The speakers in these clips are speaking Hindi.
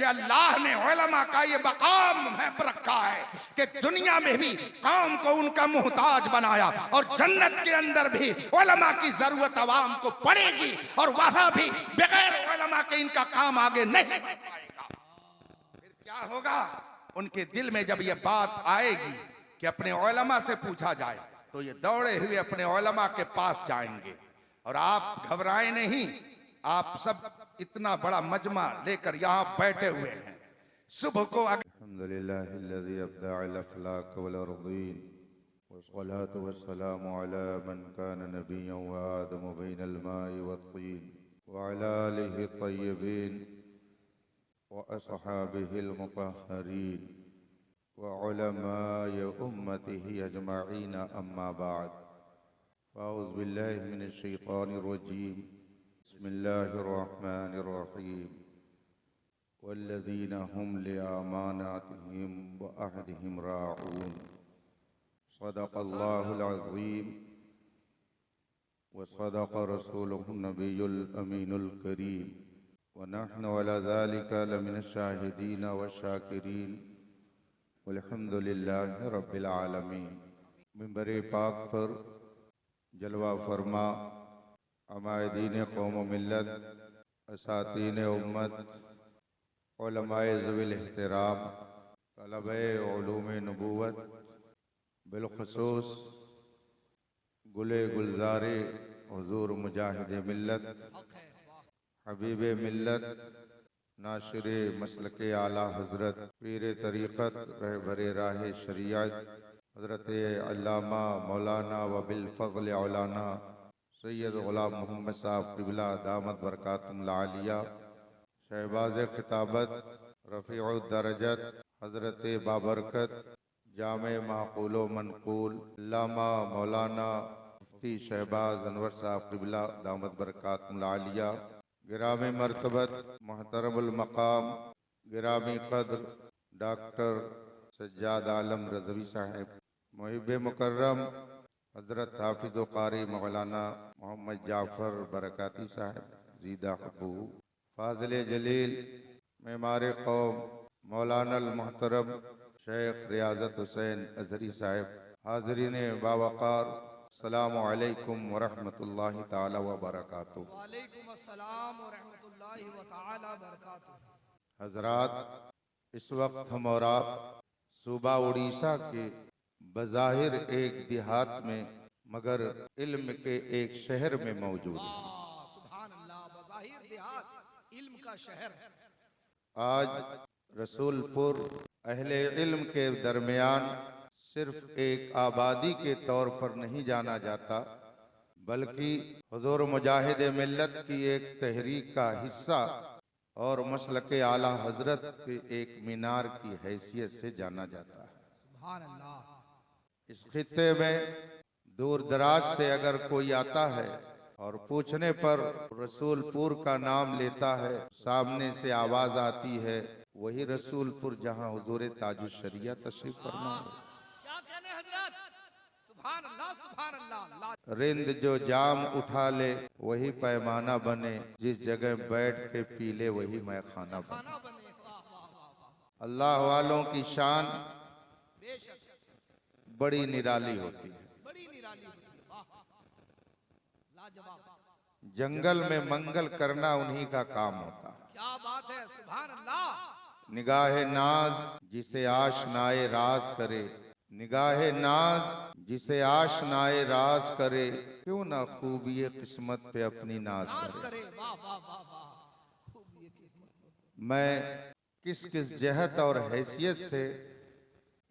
कि अल्लाह ने उलमा का ये मकाम पर रखा है कि दुनिया में भी कौम को उनका मुहताज बनाया और जन्नत के अंदर भी उलमा की जरूरत अवाम को पड़ेगी और वहां भी बगैर उलमा के इनका काम आगे नहीं बढ़ पाएगा। फिर क्या होगा? उनके दिल में जब ये बात आएगी कि अपने उलमा से पूछा जाए तो ये दौड़े हुए अपने उलमा के पास जाएंगे। और आप घबराएं नहीं, आप सब इतना बड़ा मजमा लेकर यहाँ बैठे हुए हैं। सुबह को अल्हम्दुलिल्लाहिल्लज़ी अब्दअल अफ़लाक वल अर्दीन वस्सलातु वस्सलामु अला मन कान नबिय्यन व आदम बैनल माइ वत्तीन व अला आलिहि तय्यबीन व अस्हाबिहिल मुतहहरीन व उलमाए उम्मतिहि अजमईन अम्मा बाद फ़अऊज़ु बिल्लाहि मिनश शैतानिर रजीम बिस्मिल्लाहिर रहमानिर रहीम वल्लज़ीना हुम लिअमानातिहिम व अहदिहिम राऊन सदक़ल्लाहुल अज़ीम व सदक़ रसूलुहुन नबियुल अमीनुल करीम व नहनु अला ज़ालिका लमिनश शाहिदीन व शाकिरीन वल्हम्दुलिल्लाहि रब्बिल आलमीन। मिंबर पाक पर जलवा फरमा अमायदीन कौम मिल्लत असातीन उम्मत उलमाए ज़वील एहतराम तलबे उलूम नबूवत बिलखुसूस गुले गुलजारे हुजूर मुजाहिद मिल्लत हबीब मिल्लत नाशिर मसलक आला हज़रत पीर तरीक़त रहबर राह शरीयत हज़रत अल्लामा मौलाना व बिल फ़ज़्ल औलाना सैयद ग़ुलाम मोहम्मद साहब क़िबला दामत बरकातुहुल आलिया शहबाज खिताबत रफ़ीउद दरजत हज़रत बाबरकत जामे माक़ूल व मनक़ूल अल्लामा मौलाना मुफ्ती शहबाज अनवर साहब क़िबला दामत बरकातुहुल आलिया गिरामी मर्तबत मोहतरमुल मकाम गिरामी क़द्र डॉक्टर सज्जाद आलम रज़वी साहब मुहिब मुकर्रम हज़रत हाफिज़ व क़ारी मौलाना मोहम्मद जाफ़र बरकाती साहब ज़ीदा हब्बू फ़ाज़िल जलील मेमार कौम मौलाना मोहतरम शेख रियाज़त हुसैन अज़हरी साहब हाज़रीन बावक़ार अस्सलामु अलैकुम व रहमतुल्लाहि ताला व बरकातुहू। वालेकुम अस्सलाम व रहमतुल्लाहि व ताला बरकातुहू। हज़रात, इस वक्त हम और आप सूबा उड़ीसा के बज़ाहिर एक देहात में मगर इल्म के एक शहर में मौजूद है। सुभान अल्लाह, बज़ाहिर देहात इल्म का शहर है। आज रसूलपुर अहले इल्म के दरमियान सिर्फ एक आबादी के तौर पर नहीं जाना जाता, बल्कि हुज़ूर मुजाहिद मिल्लत की एक तहरीक का हिस्सा और मसलक आला हजरत के एक मीनार की हैसियत से जाना जाता है। सुभान अल्लाह। इस खित्ते में दूर दराज से अगर कोई आता है और पूछने पर रसूलपुर का नाम लेता है, सामने से आवाज आती है वही रसूलपुर जहां हुजूर ताजुश शरिया तशरीफ फरमा है। क्या कहने हजरत? सुभान अल्लाह, सुभान अल्लाह। रिंद जो जाम उठा ले वही पैमाना बने, जिस जगह बैठ के पी ले वही मैखाना बने। अल्लाह वालों की शान बेशक बड़ी निराली होती है। बड़ी निराली होती है। वाह, लाजवाब। जंगल में मंगल करना उन्हीं का काम होता है। क्या बात है, सुभान अल्लाह। निगाहे नाज जिसे आशनाए राज करे, निगाहे नाज जिसे आशनाए राज करे, क्यों ना खूबी किस्मत पे अपनी नाज करे। वाह वाह वाह वाह, खूब ये किस्मत। मैं किस किस जहत और हैसियत से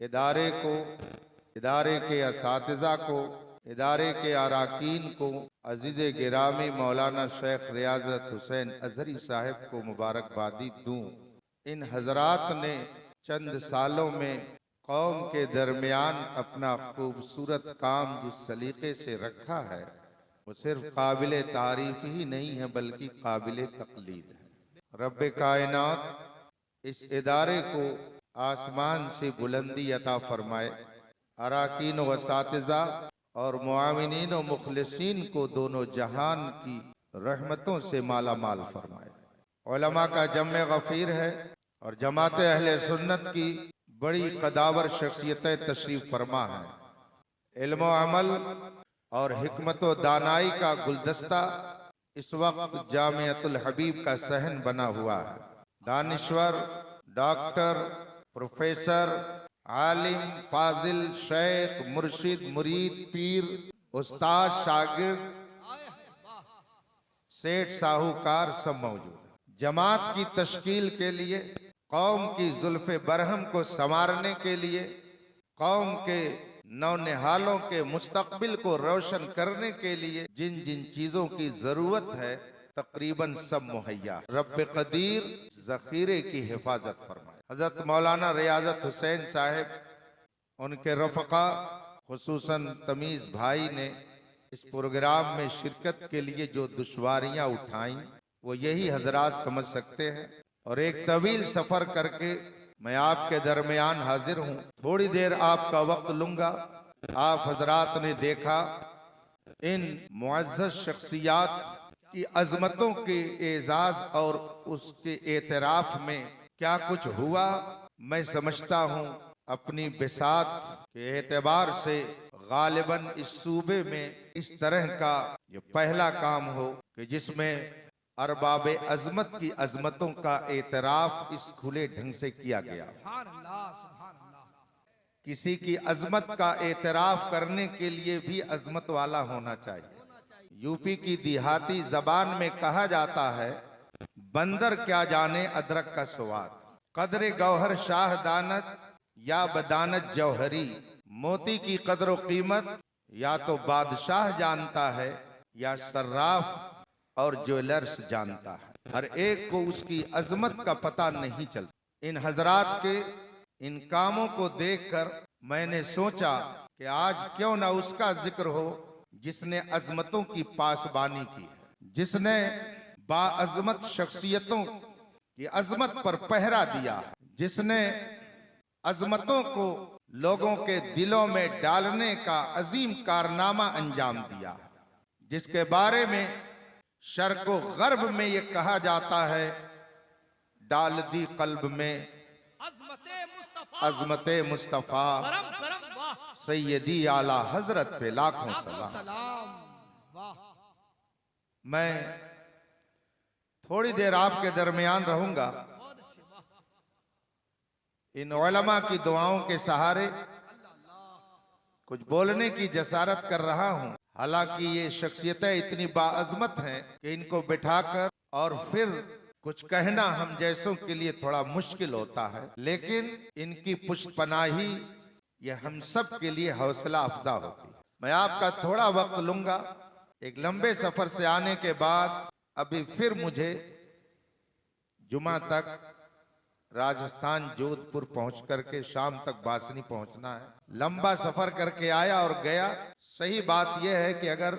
इदारे को, इदारे के असातिज़ा को, इदारे के अराकीन को, अजीज़ गिरामी मौलाना शेख रियाज़त हुसैन अज़हरी साहब को मुबारकबादी दूँ। इन हजरात ने चंद सालों में कौम के दरमियान अपना खूबसूरत काम जिस सलीके से रखा है वो सिर्फ काबिल तारीफ ही नहीं है बल्कि काबिल तक़लीद है। रब्बे कायनात इस इदारे को आसमान से बुलंदी अता फरमाए, अराकीन व सातिज़ा और मुआविनीन व मुखलिसीन को दोनों जहान की रहमतों से माला माल फरमाए। उलमा का जम्मे गफीर है, और जमात अहले सुन्नत की बड़ी कदावर शख्सियतें तशरीफ फरमा हैं। इल्म व अमल और हिकमत व दानाई का गुलदस्ता इस वक्त जामियतुल हबीब का सहन बना हुआ है। दानिश्वर, डॉक्टर, प्रोफेसर, आलिम, फाजिल, शेख, मुर्शिद, मुरीद, पीर, उस्ताद, शागिर्द, सेठ, साहूकार सब मौजूद हैं। जमात की तश्कील के लिए, कौम की जुल्फे बरहम को संवारने के लिए, कौम के नौनिहालों के मुस्तकबिल को रोशन करने के लिए जिन जिन चीजों की जरूरत है तकरीबन सब मुहैया। रब्बे कदीर जखीरे की हिफाजत फरमाए। हजरत मौलाना रियाजत हुसैन साहब, उनके रफ़क़ा, खुसूसन तमीज़ भाई ने इस प्रोग्राम में शिरकत के लिए जो दुश्वारियां उठाई वो यही हजरात समझ सकते हैं। और एक तवील सफर करके मैं आपके दरमियान हाजिर हूँ। थोड़ी देर आपका वक्त लूंगा। आप हजरात ने देखा इन मुअज़्ज़ज़ शख्सियात की अजमतों के एजाज और उसके एतराफ में क्या कुछ हुआ। मैं समझता हूँ अपनी बिसात के एतबार से गालिबन इस सूबे में इस तरह का ये पहला काम हो कि जिसमें अरबाबे अजमत की अजमतों का एतराफ इस खुले ढंग से किया गया। सुभान अल्लाह, सुभान अल्लाह। किसी की अजमत का एतराफ करने के लिए भी अजमत वाला होना चाहिए। यूपी की देहाती जबान में कहा जाता है, बंदर क्या जाने अदरक का स्वाद, कदरे गौहर शाह दानत या बदानत जौहरी। मोती की कदर कीमत या तो बादशाह जानता है या सर्राफ और ज्वेलर्स जानता है। हर एक को उसकी अजमत का पता नहीं चलता। इन हजरात के इन कामों को देखकर मैंने सोचा कि आज क्यों ना उसका जिक्र हो जिसने अजमतों की पासबानी की है, जिसने बाअजमत शख्सियतों की अजमत पर पहरा दिया, जिसने अजमतों को लोगों के दिलों में डालने का अजीम कारनामा अंजाम दिया, जिसके बारे में शर्क व गर्ब में ये कहा जाता है, डाल दी कल्ब में अजमते मुस्तफा, करम करम वाह, सैयदी आला हजरत पे लाखों सलाम। सलाम वाह। मैं थोड़ी देर आपके दरमियान रहूंगा। बहुत अच्छे वाह। इन उलमा की दुआओं के सहारे कुछ बोलने की जसारत कर रहा हूं। हालांकि ये शख्सियतें इतनी बाअजमत हैं कि इनको बिठाकर और फिर कुछ कहना हम जैसों के लिए थोड़ा मुश्किल होता है, लेकिन इनकी पुष्टपनाही ये हम सब के लिए हौसला अफजा होती है। मैं आपका थोड़ा वक्त लूंगा। एक लंबे सफर से आने के बाद अभी फिर मुझे जुमा तक राजस्थान जोधपुर पहुंच करके शाम तक बासनी पहुंचना है। लंबा सफर करके आया और गया। सही बात यह है कि अगर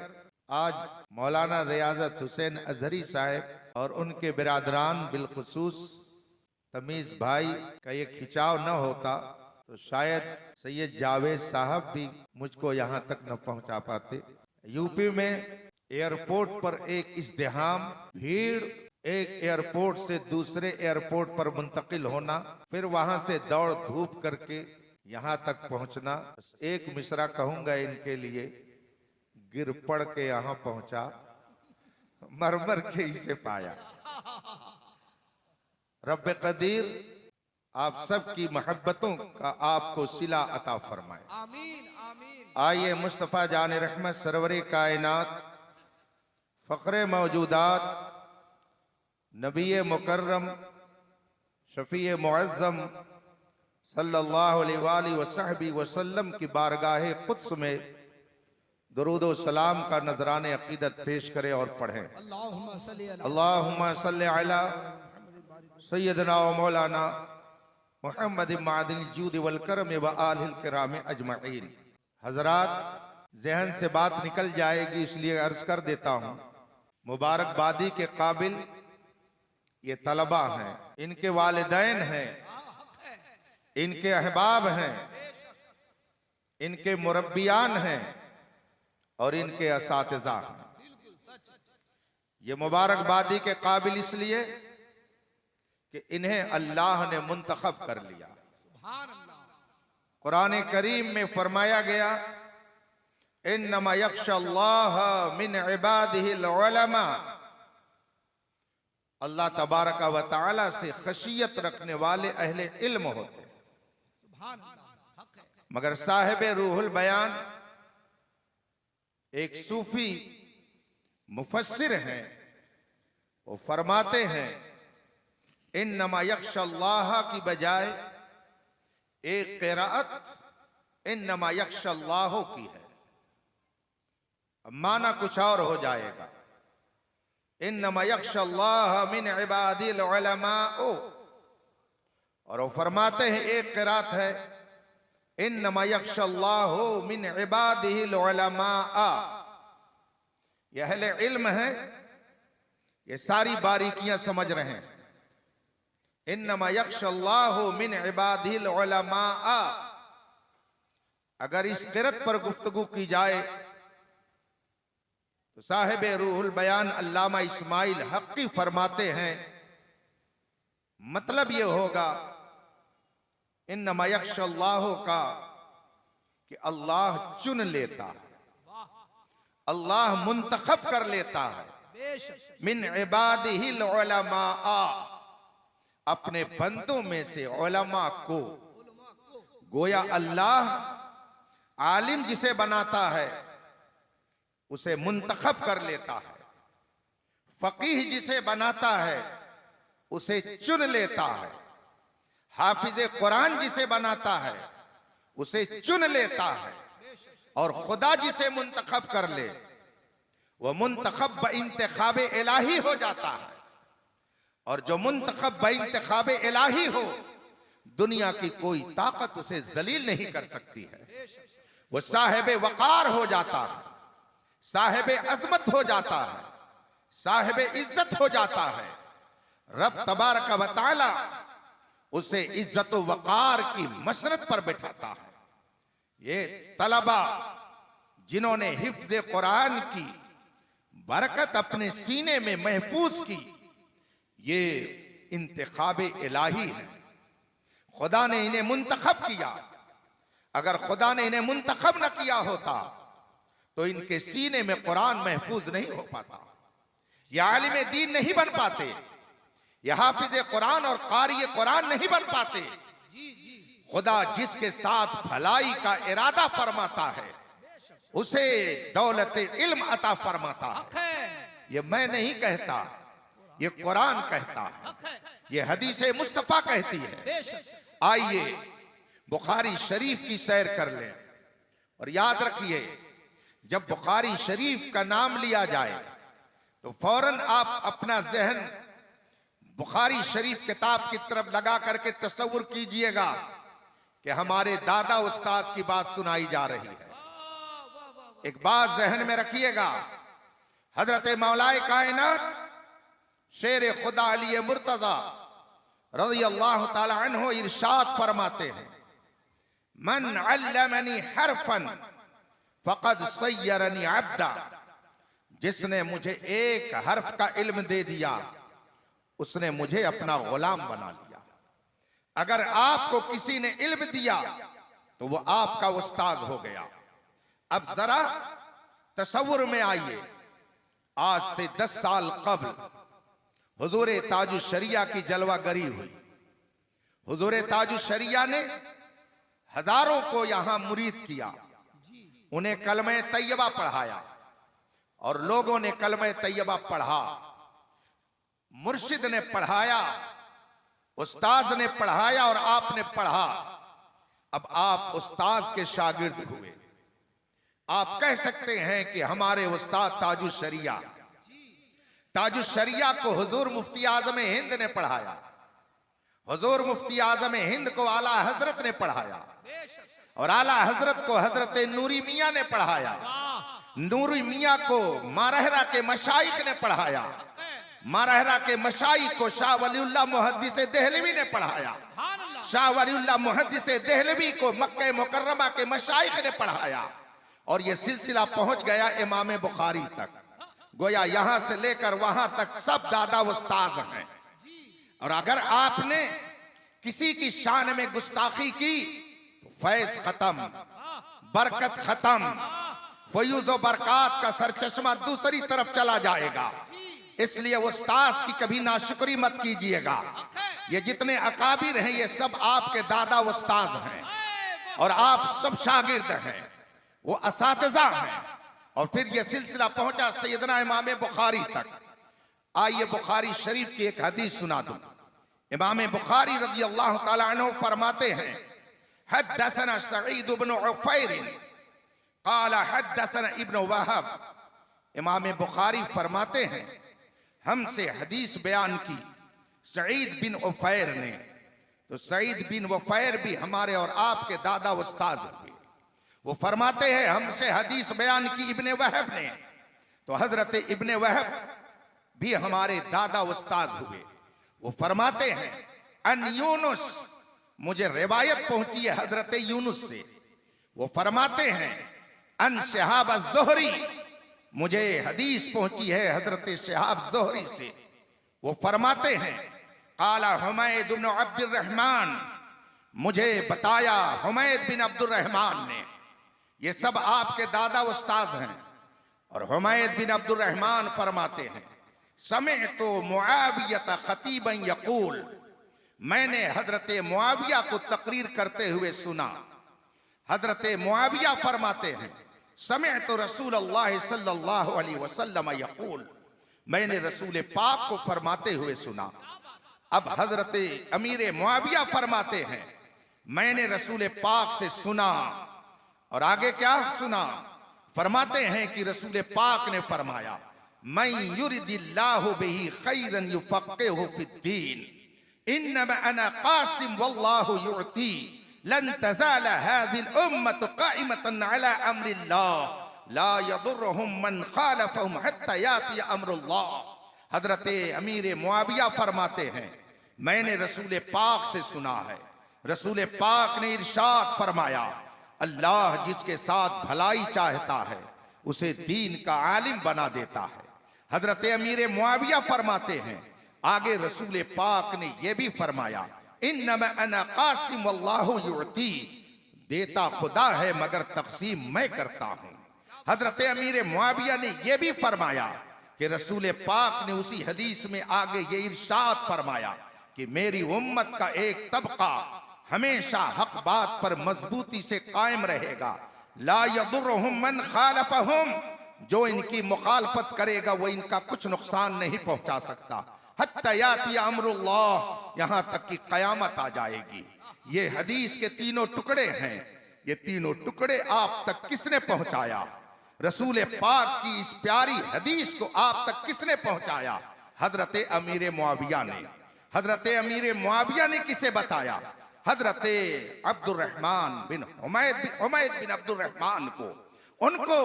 आज मौलाना रियाजत हुसैन अजहरी साहब और उनके बिरादरान बिलखुसूस तमीज भाई का ये खिंचाव न होता तो शायद सैयद जावेद साहब भी मुझको यहाँ तक न पहुँचा पाते। यूपी में एयरपोर्ट पर एक इज़्दिहाम, भीड़, एक एयरपोर्ट से दूसरे एयरपोर्ट पर मुंतकिल होना, फिर वहां से दौड़ धूप करके यहाँ तक पहुंचना। एक मिसरा कहूंगा इनके लिए, गिर पड़ के यहाँ पहुंचा, मरमर के इसे पाया। रब्बे कदीर आप सबकी मोहब्बतों का आपको सिला अता फरमाए। आमीन आमीन। आइए मुस्तफ़ा जान रहमत सरवरे कायनात, फ़ख्रे मौजूदात, नबी मुकर्रम, शफ़ी मुअज़्ज़म सल्लल्लाहु अलैहि वसल्लम की बारगाह क़ुद्स में दुरूद व सलाम का नजराने अक़ीदत पेश करें और पढ़ें। अल्लाहुम्मा सल्लि अला सय्यदना व मौलाना मुहम्मद मादिल जूद वल करम व आलिल किराम अजमईन। हजरात, जहन से बात निकल जाएगी इसलिए अर्ज कर देता हूँ, मुबारकबादी के काबिल ये तलबा हैं, इनके वालिदैन हैं, इनके अहबाब हैं, इनके मुरब्बियान हैं और इनके असातिज़ा हैं। ये मुबारकबादी के काबिल इसलिए कि इन्हें अल्लाह ने मुंतखब कर लिया। सुभान अल्लाह। कुरान करीम में फरमाया गया, इन्नमा यख्शल्लाह मिन इबादिहिल उलमा, अल्लाह तबारक व तआला से खशियत रखने वाले अहले इल्म होते हैं। सुभान अल्लाह, हक है। मगर साहिब रूहुल बयान एक सूफी मुफस्सिर हैं, वो फरमाते हैं इन्नमा यख्शल्लाह की बजाय एक क़िराअत इन्नमा यख्शल्लाह की है, अब माना कुछ और हो जाएगा। इन्नमा यख्शल्लाह मिन इबादिल उलमा, और वो फरमाते हैं एक क़िराअत है इन्नमा यख्शल्लाह मिन इबादिहिल उलमा। ये अहले इल्म है, ये सारी बारीकियां समझ रहे हैं। इन्नमा यख्शल्लाह मिन इबादिहिल उलमा, अगर इस क़िराअत पर गुफ्तगू की जाए तो साहिब रूहुल बयान अल्लामा इस्माइल हक़ी फरमाते हैं, मतलब ये होगा इन्नमा यख्शल्लाह का कि अल्लाह चुन लेता है, अल्लाह मुंतखब कर लेता है। बेशक। मिन इबादिहिल उलमा, अपने बंदों में से उलमा को। गोया अल्लाह आलिम जिसे बनाता है उसे मुंतखब कर लेता है, फकीह जिसे बनाता है उसे चुन लेता है, हाफिज कुरान जिसे बनाता है उसे चुन लेता है, और खुदा जिसे मुंतखब कर ले वह मुंतखब ब इंतखाब इलाही हो जाता है। और जो मुंतखब ब इंतखाब इलाही हो, दुनिया की कोई ताकत उसे जलील नहीं कर सकती है। वो साहिब वकार हो जाता है, साहिब अजमत हो जाता है, साहिब इज्जत हो जाता है। रब तबारक व तआला उसे इज्जत व वकार की मसरत पर बैठाता है। ये तलबा जिन्होंने हिफ्ज़ कुरान की बरकत अपने सीने में महफूज की, ये इंतखाब इलाही है। खुदा ने इन्हें मुंतखब किया। अगर खुदा ने इन्हें मुंतखब न किया होता तो इनके सीने में कुरान महफूज नहीं हो पाता, ये आलिम दीन नहीं बन पाते, ये हाफिज कुरान और कारी कुरान नहीं बन पाते। खुदा जिसके साथ भलाई का इरादा फरमाता है उसे दौलत इल्म अता फरमाता है। ये मैं नहीं कहता, ये कुरान कहता है, ये हदीस मुस्तफा कहती है। आइए बुखारी शरीफ की सैर कर लें, और याद रखिए जब बुखारी शरीफ का नाम लिया जाए तो फौरन आप अपना जहन बुखारी शरीफ किताब की तरफ लगा करके तस्वुर कीजिएगा कि हमारे दादा उस्ताद की बात सुनाई जा रही है। एक बात जहन में रखिएगा, हजरत मौलाए कायनात शेर खुदा अली मुर्तजा रज़ी अल्लाह ताला अन्हु इरशाद फरमाते हैं, मन अल्लमनी हरफन फक़द सय्यरनी अब्दा, जिसने मुझे एक हर्फ का इल्म दे दिया उसने मुझे अपना गुलाम बना लिया। अगर आपको किसी ने इल्म दिया तो वो आपका उस्ताद हो गया। अब जरा तसव्वुर में आइए, आज से 10 साल कबल हुजूर ताजुल शरिया की जलवागरी हुई। हुजूर ताजुल शरिया ने हजारों को यहां मुरीद किया, उन्हें कलमे तैयबा पढ़ाया और लोगों ने कलमे तैयबा पढ़ा। मुर्शिद ने पढ़ाया, उस्ताद ने पढ़ाया और आपने पढ़ा। अब आप उस्ताद के शागिर्द हुए। आप कह सकते हैं कि हमारे उस्ताद ताजुल शरिया, ताजुल शरिया को हुजूर मुफ्ती आजम हिंद ने पढ़ाया, हुजूर मुफ्ती आजम हिंद को आला हजरत ने पढ़ाया, और आला हजरत को हजरत नूरी मियां ने पढ़ाया, नूरी मियां को मारहरा के मशाइख ने पढ़ाया, मारहरा के मशाइख को शाह वलीउल्लाह मुहद्दिस देहलवी ने पढ़ाया, शाह वलीउल्लाह मुहद्दिस देहलवी को मक्के मुकर्रमा के मशाइख ने पढ़ाया, और यह सिलसिला पहुंच गया इमाम बुखारी तक। गोया यहां से लेकर वहां तक सब दादा उस्ताद हैं। और अगर आपने किसी की शान में गुस्ताखी की तो फैज खत्म, बरकत खत्म, फयूज व बरकत का सरचश्मा दूसरी तरफ चला जाएगा। इसलिए उस्ताद की कभी नाशुक्री मत कीजिएगा। ये जितने अकाबिर हैं ये सब आपके दादा उस्ताद हैं और आप सब शागिर्द हैं, वो असातिज़ा हैं। और फिर ये सिलसिला पहुंचा सैयदना इमाम बुखारी तक। आइए बुखारी शरीफ की एक हदीस सुना दूं। इमाम बुखारी रज़ी अल्लाह तआला अन्हु फरमाते हैं, हद्दसना सईद इब्न उफैर क़ाल हद्दसना इब्न वहब। इमाम बुखारी फरमाते हैं, हमसे हदीस बयान की सईद बिन उफैर ने। तो सईद बिन उफैर भी हमारे और आपके दादा उस्ताद हुए। वो फरमाते हैं, हमसे हदीस बयान की इब्ने वहब ने। तो हजरत इब्ने वहब भी हमारे दादा उस्ताद हुए। वो फरमाते हैं, अन यूनुस, मुझे रिवायत पहुंची है हजरत यूनुस से। वो फरमाते हैं, अन शिहाब az-ज़ुहरी, मुझे हदीस पहुंची है हजरत शिहाब ज़ुहरी से। वो फरमाते हैं, काला हुमैद बिन अब्दुर्रहमान, मुझे बताया हुमैद बिन अब्दुर्रहमान ने। ये सब आपके दादा उस्ताद हैं। और हुमैद बिन अब्दुर्रहमान फरमाते हैं, समिअतु मुआविया खतीबन यकूल, मैंने हजरत मुआविया को तकरीर करते हुए सुना। हजरत मुआविया फरमाते हैं, समिअतु रसूलुल्लाह सल्लल्लाहु अलैहि वसल्लम यकूल, मैंने रसूल पाक को फरमाते हुए सुना। अब हजरत अमीर मुआविया फरमाते हैं, मैंने रसूल पाक से सुना। और आगे क्या सुना? फरमाते हैं कि रसूल पाक ने फरमाया, मैं युरिदिल्लाहु बिही खैरन युफक्किहु फिद्दीन, इन्नमा अना कासिम वल्लाहु युअती, लन तज़ाल हाज़िल उम्मतु काइमतन अला अम्रिल्लाह ला यदुर्रुहुम मन खालफहुम हत्ता याति अम्रुल्लाह। हजरत अमीर मुआविया फरमाते हैं, मैंने रसूल पाक से सुना है। रसूल पाक ने इरशाद फरमाया, अल्लाह जिसके साथ भलाई चाहता है उसे दीन का आलिम बना देता है। हजरत अमीर मुआविया फरमाते हैं, आगे रसूल पाक ने यह भी फरमाया, इन्नमा अना कासिम वल्लाहु युअती, देता खुदा है मगर तकसीम मैं करता हूं। हजरत अमीर मुआविया ने यह भी फरमाया कि रसूल पाक ने उसी हदीस में आगे ये इरशाद फरमाया कि मेरी उम्मत का एक तबका हमेशा हक बात पर मजबूती से कायम रहेगा। ला यदुर्रुहुम मन खालफहुम, जो इनकी मुखालफत करेगा वो इनका कुछ नुकसान नहीं पहुंचा सकता। हत्ता याति अम्रुल्लाह, यहां तक कि कयामत आ जाएगी। ये हदीस के तीनों टुकड़े हैं। ये तीनों टुकड़े आप तक किसने पहुंचाया? रसूल पाक की इस प्यारी हदीस को आप तक किसने पहुंचाया? हजरत अमीर मुआविया ने। हजरत अमीर मुआविया ने किसे बताया? हजरत अब्दुर्रहमान बिन हुमैद बिन अब्दुर्रहमान को। उनको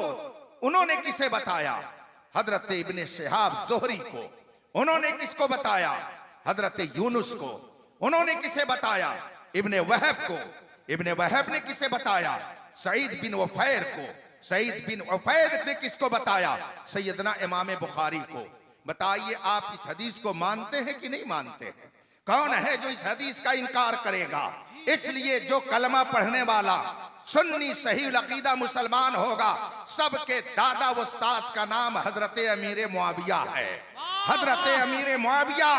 उन्होंने किसे बताया? हजरत इब्ने शिहाब ज़ुहरी को। उन्होंने किसको बताया? हजरत यूनुस को। उन्होंने किसे बताया? इब्ने वहब को। इब्ने वहब ने किसे बताया? सईद बिन उफैर को। सईद बिन उफैर ने किसको बताया? सैयदना इमाम बुखारी को। बताइए, आप इस हदीस को मानते हैं कि नहीं मानते हैं? कौन है जो इस हदीस का इनकार करेगा? इसलिए जो कलमा पढ़ने वाला सुन्नी सही अकीदा मुसलमान होगा, सबके दादा उस्ताद का नाम हजरत अमीर मुआविया है। हजरत अमीर मुआविया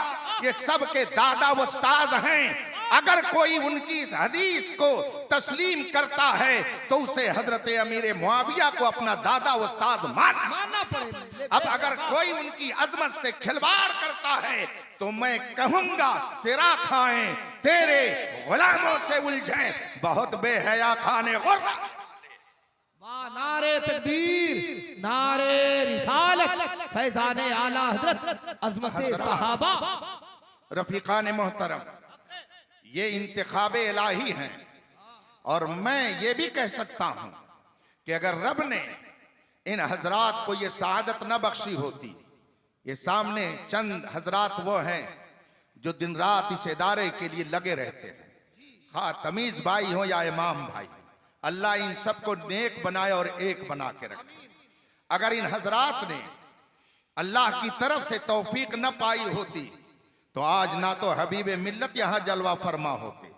ये सबके दादा उस्ताद हैं। अगर कोई उनकी इस हदीस को तस्लीम करता है तो उसे हजरत अमीर मुआविया को अपना दादा उस्ताद मानना पड़ेगा। अब अगर कोई उनकी अजमत से खिलवाड़ करता है तो मैं कहूंगा, तेरा खाएं, तेरे गुलामों से उलझें, बहुत बेहया खाने गुर्रा। नारे तकबीर, नारे रिसालत, फैजाने आला हजरत, अज़मत सहाबा। रफीकान मोहतरम, ये इंतखाबे इलाही हैं। और मैं ये भी कह सकता हूं कि अगर रब ने इन हजरात को ये सआदत न बख्शी होती, ये सामने चंद हजरात वो हैं जो दिन रात इस इदारे के लिए लगे रहते हैं, हाँ तमीज भाई हो या इमाम भाई, अल्लाह इन सबको नेक बनाए और एक बना के रखे। अगर इन हजरात ने अल्लाह की तरफ से तौफीक न पाई होती तो आज ना तो हबीब मिल्लत यहां जलवा फरमा होते,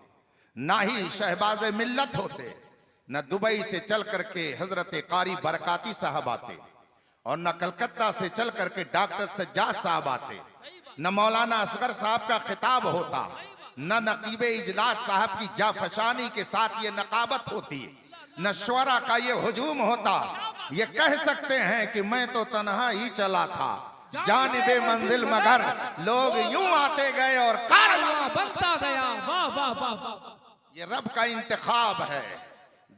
ना ही शहबाज मिल्लत होते, न दुबई से चल करके हजरत कारी बरकाती साहब आते, और न कलकत्ता से चल करके डॉक्टर सज्जाद साहब आते, न मौलाना असगर साहब का खिताब होता, न नकीब इजलास साहब की जाफशानी के साथ ये नकाबत होती, न शुरा का ये हुजूम होता। ये कह सकते हैं कि मैं तो तन्हा ही चला था जानिबे मंजिल, मगर लोग यूं आते गए और कारवां बनता गया। वाह वाह वाह वाह। ये रब का इंतखाब है।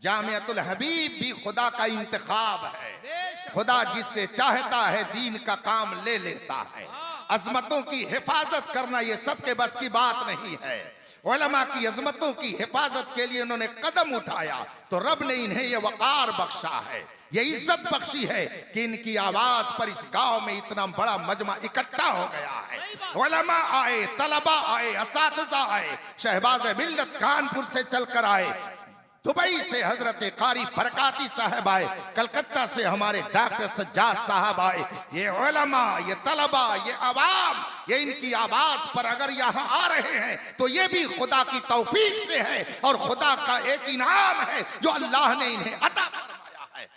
जामियतुल हबीब भी खुदा का इंतखाब है। खुदा जिससे चाहता है दीन का काम ले लेता है। अजमतों की हिफाजत करना ये सबके बस की बात नहीं है। उलमा की अजमतों की हिफाजत के लिए उन्होंने कदम उठाया तो रब ने इन्हें ये वकार बख्शा है, ये इज्जत बख्शी है कि इनकी आवाज पर इस गांव में इतना बड़ा मजमा इकट्ठा हो गया है। उलमा आए, तलबा आए, असातिज़ा आए, शहबाज मिल्लत कानपुर से चलकर आए, दुबई से हजरत कारी बरकाती साहब आए, कलकत्ता से हमारे डॉक्टर सज्जाद साहब आए। ये उलमा, ये तलबा, ये अवाम, ये इनकी आवाज पर अगर यहाँ आ रहे हैं तो ये भी खुदा की तौफीक से है और खुदा का एक इनाम है जो अल्लाह ने इन्हें अता फरमाया है।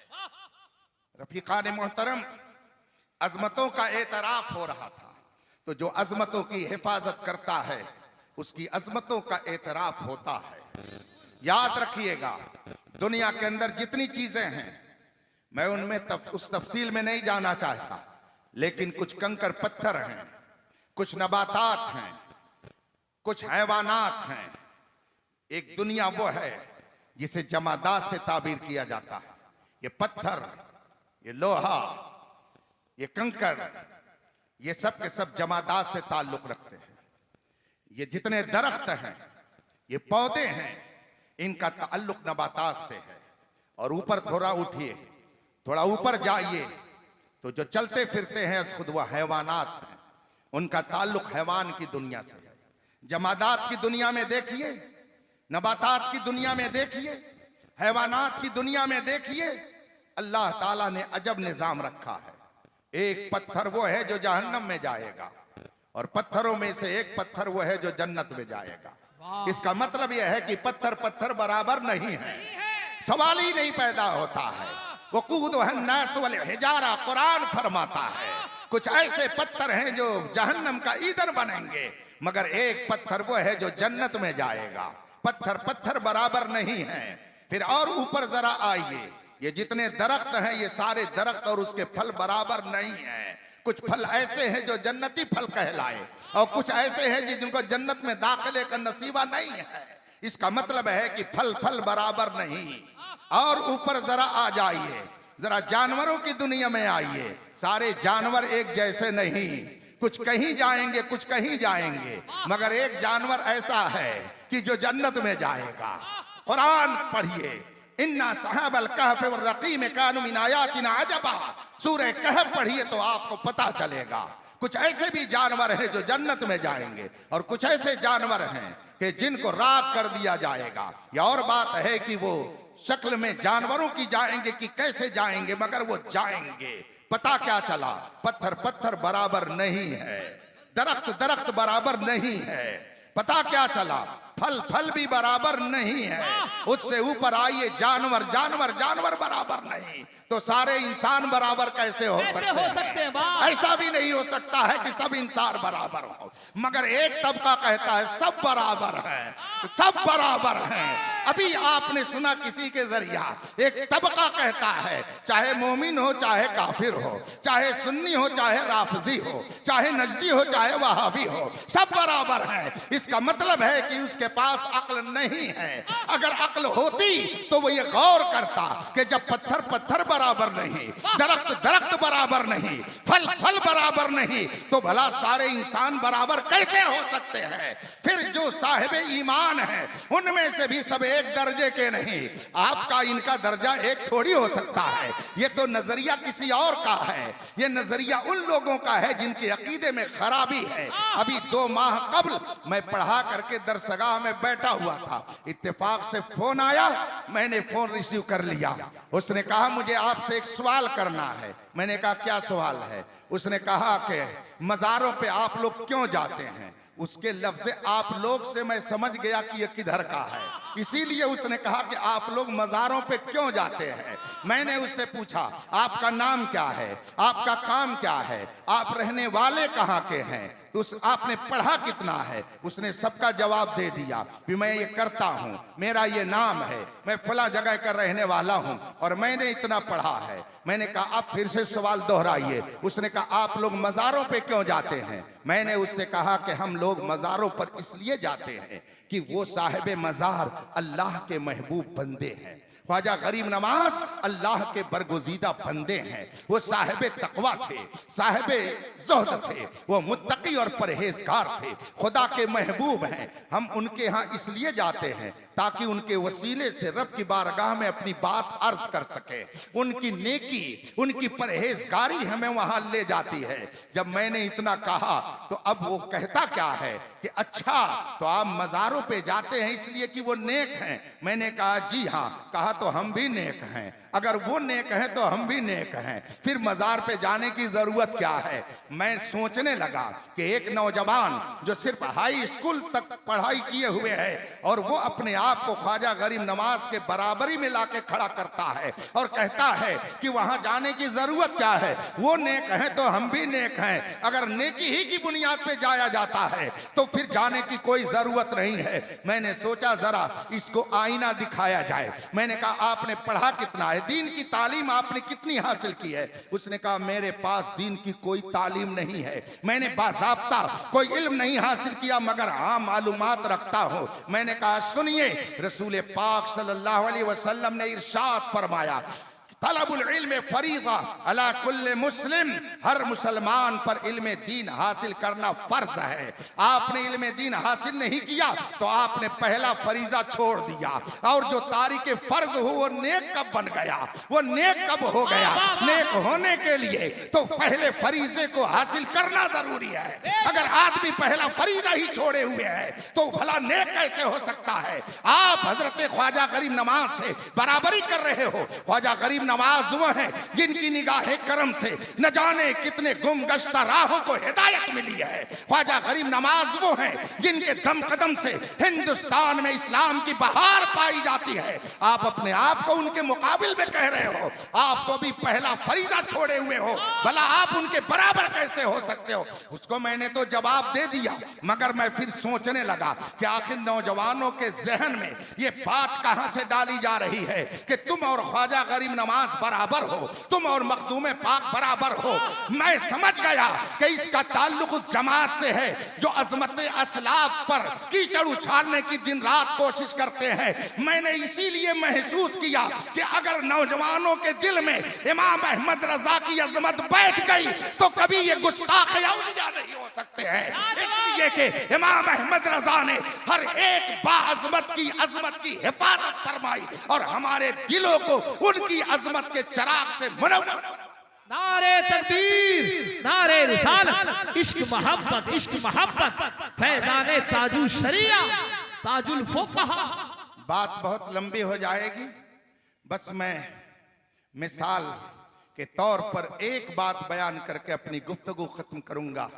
रफीकान मोहतरम, अजमतों का एतराफ हो रहा था, तो जो अजमतों की हिफाजत करता है उसकी अजमतों का एतराफ होता है। याद रखिएगा, दुनिया के अंदर जितनी चीजें हैं, मैं उनमें उस तफसील में नहीं जाना चाहता, लेकिन कुछ कंकर पत्थर हैं, कुछ नबातात हैं, कुछ हैवानात हैं। एक दुनिया वो है जिसे जमादात से ताबीर किया जाता है। ये पत्थर, ये लोहा, ये कंकर, ये सब के सब जमादात से ताल्लुक रखते हैं। ये जितने दरख्त हैं, ये पौधे हैं, इनका ताल्लुक नबातात से है। और ऊपर थोड़ा उठिए, थोड़ा ऊपर जाइए तो जो चलते फिरते हैं खुद वह हैवानात हैं, उनका ताल्लुक हैवान की दुनिया से है। जमादात की दुनिया में देखिए, नबातात की दुनिया में देखिए, हैवानात की दुनिया में देखिए, अल्लाह ताला ने अजब निजाम रखा है। एक पत्थर वो है जो जहन्नम में जाएगा और पत्थरों में से एक पत्थर वो है जो जन्नत में जाएगा। इसका मतलब यह है कि पत्थर पत्थर बराबर नहीं है, सवाल ही नहीं पैदा होता है। वो कूद नास वाले हिजारा कुरान फरमाता है, कुछ ऐसे पत्थर हैं जो जहन्नम का ईंधन बनेंगे, मगर एक पत्थर वो है जो जन्नत में जाएगा। पत्थर पत्थर बराबर नहीं है। फिर और ऊपर जरा आइए, ये जितने दरख्त हैं ये सारे दरख्त और उसके फल बराबर नहीं है। कुछ फल ऐसे हैं जो जन्नती फल कहलाए और कुछ ऐसे हैं जिनको जन्नत में दाखिले का नसीबा नहीं है। इसका मतलब है कि फल फल बराबर नहीं। और ऊपर जरा आ जाइए, जरा जानवरों की दुनिया में आइए, सारे जानवर एक जैसे नहीं, कुछ कहीं जाएंगे कुछ कहीं जाएंगे, मगर एक जानवर ऐसा है कि जो जन्नत में जाएगा। कुरान पढ़िए, इन्ना सहाबल कहफ व रकीम कानू मिन आयातिना अजबा, सूरह कहफ पढ़िए तो आपको पता चलेगा। कुछ ऐसे भी जानवर हैं जो जन्नत में जाएंगे और कुछ ऐसे जानवर हैं कि जिनको राख कर दिया जाएगा। या और बात है कि वो शक्ल में जानवरों की जाएंगे कि कैसे जाएंगे, मगर वो जाएंगे। पता क्या चला, पत्थर पत्थर बराबर नहीं है, दरख्त दरख्त बराबर नहीं है। पता क्या चला, फल फल भी बराबर नहीं है। उससे ऊपर आइए, जानवर जानवर जानवर बराबर नहीं, तो सारे इंसान बराबर कैसे हो सकते हैं? ऐसा भी नहीं हो सकता है कि सब इंसान बराबर हो, मगर एक तबका कहता है सब बराबर है, सब बराबर हैं। अभी आपने सुना किसी के जरिया, एक तबका कहता है चाहे मोमिन हो चाहे काफिर हो, चाहे सुन्नी हो चाहे राफजी हो, चाहे नजदी हो चाहे वहाबी हो, सब बराबर हैं। इसका मतलब है कि उसके पास अक्ल नहीं है। अगर अक्ल होती तो वो ये गौर करता कि जब पत्थर पत्थर बराबर नहीं, दरख्त दरख्त बराबर नहीं, फल फल बराबर नहीं, तो भला सारे इंसान बराबर कैसे हो सकते हैं? फिर जो साहिब ईमान है उनमें से भी सब एक दर्जे के नहीं। आपका इनका दर्जा एक थोड़ी हो सकता है। ये तो नजरिया किसी और का है। ये नजरिया उन लोगों का है जिनके अकीदे में खराबी है। अभी 2 माह कबल मैं पढ़ा करके दरसगाह में बैठा हुआ था, इत्तेफाक से फोन आया, मैंने फोन रिसीव कर लिया। उसने कहा मुझे आपसे एक सवाल करना है। मैंने कहा क्या सवाल है? उसने कहा कि मज़ारों पे आप लोग क्यों जाते हैं? उसके लफ्ज़ आप लोग से मैं समझ गया कि ये किधर का है, इसीलिए उसने कहा कि आप लोग मज़ारों पे क्यों जाते हैं। मैंने उससे पूछा आपका नाम क्या है, आपका काम क्या है, आप रहने वाले कहाँ के हैं, तो आपने पढ़ा कितना है। उसने सबका जवाब दे दिया कि मैं ये करता हूँ, मेरा ये नाम है, मैं फला जगह का रहने वाला हूँ और मैंने इतना पढ़ा है। मैंने कहा आप फिर से सवाल दोहराइए। उसने कहा आप लोग मज़ारों पे क्यों जाते हैं। मैंने उससे कहा कि हम लोग मज़ारों पर इसलिए जाते हैं कि वो साहिब मज़ार अल्लाह के महबूब बंदे हैं। ख्वाजा गरीब नवाज अल्लाह के बरगुज़ीदा बंदे हैं। वो साहिब तकवा थे, साहिब ज़ुहद थे, वो मुत्तकी और परहेजगार थे, खुदा के महबूब हैं। हम उनके यहाँ इसलिए जाते हैं ताकि उनके वसीले से रब की बारगाह में अपनी बात अर्ज कर सके। उनकी नेकी, उनकी परहेजगारी हमें वहां ले जाती है। जब मैंने इतना कहा तो अब वो कहता क्या है कि अच्छा तो आप मज़ारों पे जाते हैं इसलिए कि वो नेक हैं। मैंने कहा जी हाँ। कहा तो हम भी नेक हैं, अगर वो नेक हैं तो हम भी नेक हैं, फिर मज़ार पे जाने की ज़रूरत क्या है। मैं सोचने लगा कि एक नौजवान जो सिर्फ हाई स्कूल तक पढ़ाई किए हुए है और वो अपने आप को ख्वाजा गरीब नवाज के बराबरी में लाके खड़ा करता है और कहता है कि वहां जाने की जरूरत क्या है, वो नेक है तो हम भी नेक हैं। अगर नेकी ही की बुनियाद पे जाया जाता है तो फिर जाने की कोई जरूरत नहीं है। मैंने सोचा जरा इसको आईना दिखाया जाए। मैंने कहा आपने पढ़ा कितना है, दीन की तालीम आपने कितनी हासिल की है। उसने कहा मेरे पास दीन की कोई तालीम नहीं है, मैंने बाज़ाब्ता कोई इल्म नहीं हासिल किया मगर हाँ मालूमात रखता हूँ। मैंने कहा सुनिए, रसूल पाक सल्लल्लाहु अलैहि वसल्लम ने इरशाद फरमाया तलबुल इल्म फरीज़ा अला कुल्ले मुस्लिम, हर मुसलमान पर इल्म दीन हासिल करना फर्ज है। आपने इल्म दीन हासिल नहीं किया तो आपने पहला फरीजा छोड़ दिया। और जो तारीख फर्ज हो वो नेक कब बन गया, वो नेक कब हो गया। नेक होने के लिए तो पहले फरीजे को हासिल करना जरूरी है। अगर आदमी पहला फरीजा ही छोड़े हुए है तो भला नेक कैसे हो सकता है। आप हजरत ख्वाजा गरीब नवाज से बराबरी कर रहे हो। ख्वाजा गरीब नवाज वो हैं जिनकी निगाहे करम से न जाने कितने गुमगश्ता राहों को हिदायत मिली है। ख्वाजा गरीब नवाज वो हैं जिनके दम कदम से हिंदुस्तान में इस्लाम की बहार पाई जाती है। आप अपने आप को उनके मुकाबिल में कह रहे हो, आप तो भी पहला फरीजा छोड़े हुए हो, भला आप उनके बराबर कैसे हो सकते हो। उसको मैंने तो जवाब दे दिया मगर मैं फिर सोचने लगा कि आखिर नौजवानों के जहन में ये बात कहां से डाली जा रही है कि तुम और ख्वाजा गरीब नवाज बराबर हो, तुम और मखदूम पाक बराबर हो। मैं समझ गया कि इसका ताल्लुक उस जमात से है जो अजमत असलाफ पर कीचड़ उछालने की दिन रात कोशिश करते हैं। मैंने इसीलिए महसूस किया कि अगर नौजवानों के दिल में इमाम अहमद रजा की अजमत बैठ गई तो कभी ये गुस्ताख औलिया नहीं हो सकते हैं। इसलिए कि इमाम अहमद रजा ने हर एक बाअज़मत की अजमत की हिफाजत फरमाई और हमारे दिलों को उनकी अजमत के चराग से मुनव्वर। नारे तकबीर, नारे रिसालत, इश्क मोहब्बत, इश्क मोहब्बत, फैज़ाने ताजुल शरिया, ताजुल फुक़हा। बात बहुत लंबी हो जाएगी, बस मैं मिसाल के तौर पर एक बात बयान करके अपनी गुफ्तगू खत्म करूंगा।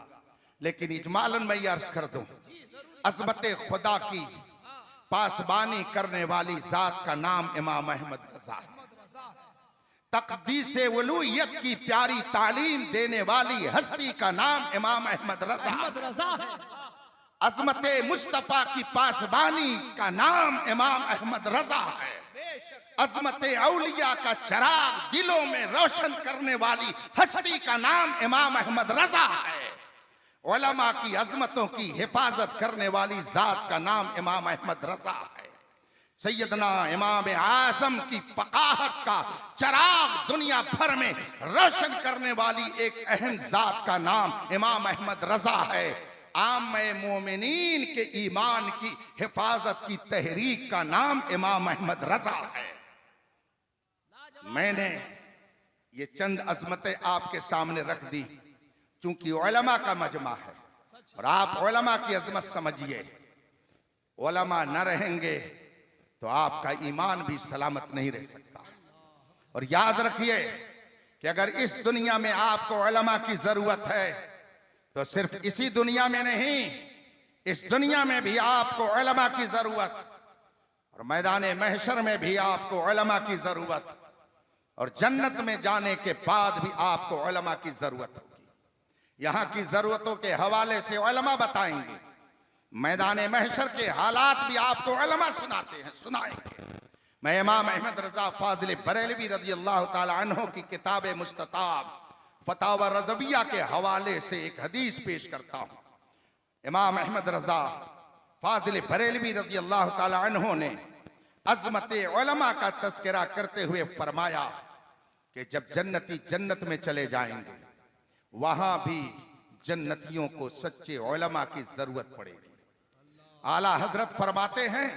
लेकिन इजमालन मैं ये अर्ज कर दूं, अज़मत खुदा की पासबानी करने वाली जात का नाम इमाम अहमद रजा है। तक़दीस वलूयत की प्यारी तालीम देने वाली हस्ती का नाम इमाम अहमद रजा है। अज़मत मुस्तफ़ा की पासबानी का नाम इमाम अहमद रजा है। अज़मत औलिया का चराग दिलों में रोशन करने वाली हस्ती का नाम इमाम अहमद रजा है। उलमा की अज़मतों की हिफाजत करने वाली जात का नाम इमाम अहमद रजा है। सैयदना इमाम आज़म की फ़क़ाहत का चराग दुनिया भर में रोशन करने वाली एक अहम जात का नाम इमाम अहमद रजा है। आम मोमिनीन के ईमान की हिफाजत की तहरीक का नाम इमाम अहमद रजा है। मैंने ये चंद अज़मतें आपके सामने रख दी चूंकि उलमा का मजमा है और आप उलमा की अज़मत समझिए। उलमा न रहेंगे तो आपका ईमान भी सलामत नहीं रह सकता। और याद रखिए कि अगर इस दुनिया में आपको उलमा की जरूरत है तो सिर्फ इसी दुनिया में नहीं, इस दुनिया में भी आपको उलमा की जरूरत और मैदान महशर में भी आपको उलमा की जरूरत और जन्नत में जाने के बाद भी आपको उलमा की जरूरत होगी। यहाँ की जरूरतों के हवाले से उलमा बताएंगे, मैदान महशर के हालात भी आपको उलमा सुनाते हैं, सुनाएंगे। मैं इमाम अहमद रजा फाजिल बरेलवी रज़ी अल्लाह ताला अन्हु की किताब मुस्तताब फतावा रज़विया के हवाले से एक हदीस पेश करता हूँ। इमाम अहमद रजा फाजिल बरेलवी रज़ी अल्लाह ताला अन्हु ने अज़मत उलमा का तज़किरा करते हुए फरमाया कि जब जन्नती जन्नत में चले जाएंगे वहां भी जन्नतियों को सच्चे उलमा की जरूरत पड़ेगी। आला हजरत फरमाते हैं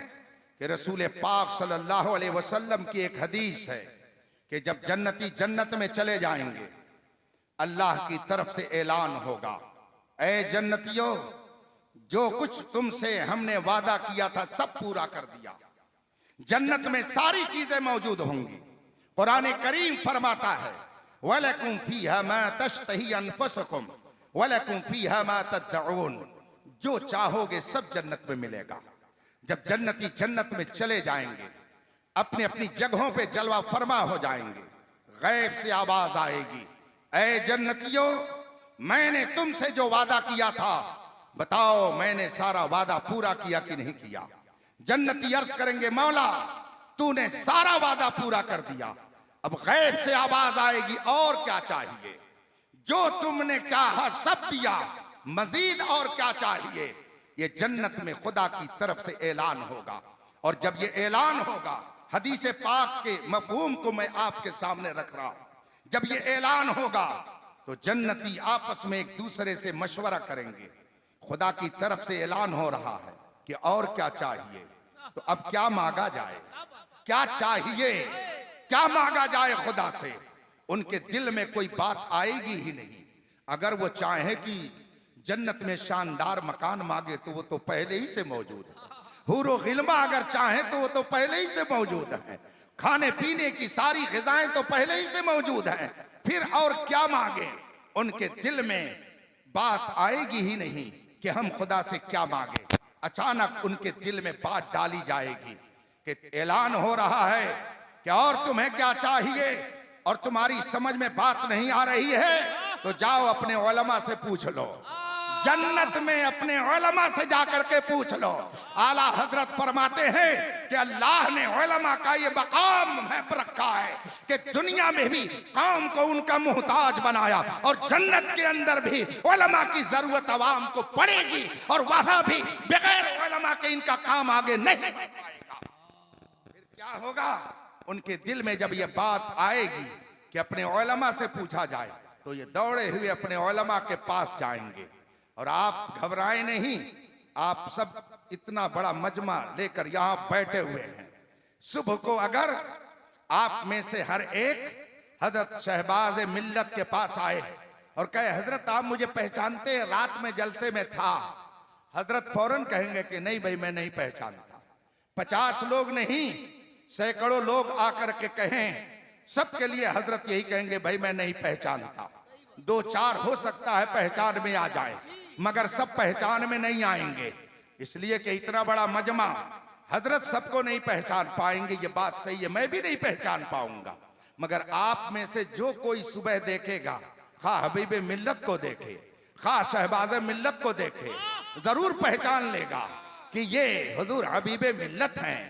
कि रसूल पाक सल्लल्लाहु अलैहि वसल्लम की एक हदीस है कि जब जन्नती जन्नत में चले जाएंगे अल्लाह की तरफ से ऐलान होगा, ऐ जन्नतियों, जो कुछ तुमसे हमने वादा किया था सब पूरा कर दिया। जन्नत में सारी चीजें मौजूद होंगी। कुरान करीम फरमाता है वलकुम फीहा मा तश्तही अनफुसुकुम वलकुम फीहा मा तदउन, जो चाहोगे सब जन्नत में मिलेगा। जब जन्नती जन्नत में चले जाएंगे अपनी अपनी जगहों पे जलवा फरमा हो जाएंगे, गैब से आवाज आएगी, ऐ जन्नतियों, मैंने तुमसे जो वादा किया था बताओ मैंने सारा वादा पूरा किया कि नहीं किया। जन्नती अर्ज करेंगे, मौला तूने सारा वादा पूरा कर दिया। अब गैब से आवाज आएगी, और क्या चाहिए? जो तुमने चाहा सब दिया, मजीद और क्या चाहिए? ये जन्नत में खुदा की तरफ से ऐलान होगा। और जब ये ऐलान होगा, हदीस पाक के मफहूम को मैं आपके सामने रख रहा हूं, जब ये ऐलान होगा तो जन्नती आपस में एक दूसरे से मशवरा करेंगे। खुदा की तरफ से ऐलान हो रहा है कि और क्या चाहिए, तो अब क्या मांगा जाए, क्या चाहिए, क्या मांगा जाए खुदा से? उनके दिल में कोई बात आएगी ही नहीं। अगर वो चाहे कि जन्नत में शानदार मकान मांगे तो वो तो पहले ही से मौजूद है। हूरो गिल्मा अगर चाहे तो वो तो पहले ही से मौजूद है। खाने पीने की सारी ग़िज़ाएं तो पहले ही से मौजूद हैं। फिर और क्या मांगे? उनके दिल में बात आएगी ही नहीं कि हम खुदा से क्या मांगे। अचानक उनके दिल में बात डाली जाएगी कि ऐलान हो रहा है कि और तुम्हें क्या चाहिए, और तुम्हारी समझ में बात नहीं आ रही है तो जाओ अपने उलमा से पूछ लो। जन्नत में अपने उलमा से जाकर के पूछ लो। आला हजरत फरमाते हैं कि अल्लाह ने उलमा का ये मकाम है रखा है कि दुनिया में भी कौम को उनका मोहताज बनाया और जन्नत के अंदर भी उलमा की जरूरत अवाम को पड़ेगी और वहां भी बगैर उलमा के इनका काम आगे नहीं बढ़ पाएगा। फिर क्या होगा? उनके दिल में जब ये बात आएगी कि अपने उलमा से पूछा जाए तो ये दौड़े हुए अपने उलमा के पास जाएंगे। और आप घबराएं नहीं, आप सब इतना बड़ा मजमा लेकर यहां बैठे हुए हैं। सुबह को अगर आप में से हर एक हजरत शहबाज मिल्लत के पास आए और कहे हजरत आप मुझे पहचानते हैं, रात में जलसे में था, हजरत फौरन कहेंगे कि नहीं भाई मैं नहीं पहचानता। 50 लोग नहीं, सैकड़ों लोग आकर के कहें, सबके लिए हजरत यही कहेंगे भाई मैं नहीं पहचानता। 2-4 हो सकता है पहचान में आ जाए, मगर सब पहचान में नहीं आएंगे, इसलिए कि इतना बड़ा मजमा हजरत सबको नहीं पहचान पाएंगे। ये बात सही है, मैं भी नहीं पहचान पाऊंगा, मगर आप में से जो कोई सुबह देखेगा, खा हबीब मिल्लत को देखे, खा शहबाज मिल्लत को देखे, जरूर पहचान लेगा कि ये हुजूर हबीब मिल्लत हैं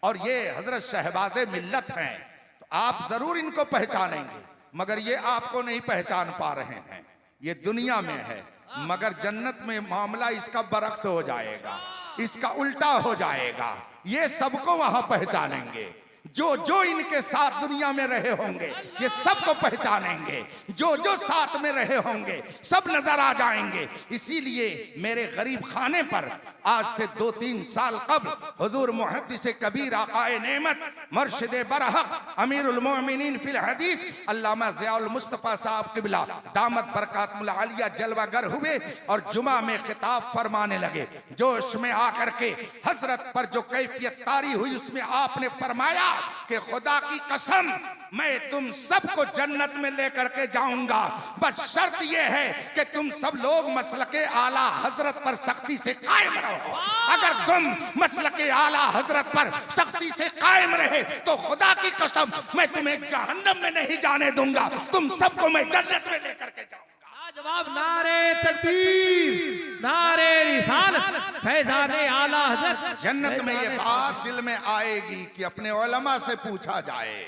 और ये हजरत शहबाज मिल्लत हैं। तो आप जरूर इनको पहचानेंगे, मगर ये आपको नहीं पहचान पा रहे हैं। ये दुनिया में है, मगर जन्नत में मामला इसका बरक्स हो जाएगा, इसका उल्टा हो जाएगा। ये सबको वहां पहचानेंगे। जो जो इनके साथ दुनिया में रहे होंगे ये सबको पहचानेंगे, जो जो साथ में रहे होंगे सब नजर आ जाएंगे। इसीलिए मेरे गरीब खाने पर आज से 2-3 साल कबल हुजूर मुहद्दिस कबीर आकाए नेमत मुर्शिद बरहक अमीरुल मोमिनीन फिल हदीस अल्लामा ज़ियाउल मुस्तफ़ा साहब किबला दामत बरकातुल आलिया जलवागर हुए और जुमा में खिताब फरमाने लगे। जोश में आकर के हजरत पर जो कैफियत तारी हुई उसमें आपने फरमाया कि खुदा की कसम मैं तुम सबको जन्नत में लेकर के जाऊंगा, बस शर्त यह है कि तुम सब लोग मसलके आला हजरत पर सख्ती से कायम रहो। अगर तुम मसलके आला हजरत पर सख्ती से कायम रहे तो खुदा की कसम मैं तुम्हें जहन्नम में नहीं जाने दूंगा, तुम सबको मैं जन्नत में लेकर के जाऊंगा। जवाब नारे तकबीर, नारे रिसालत, फैजाने आला हजरत। जन्नत में ये बात दिल में आएगी कि अपने उलमा से पूछा जाए।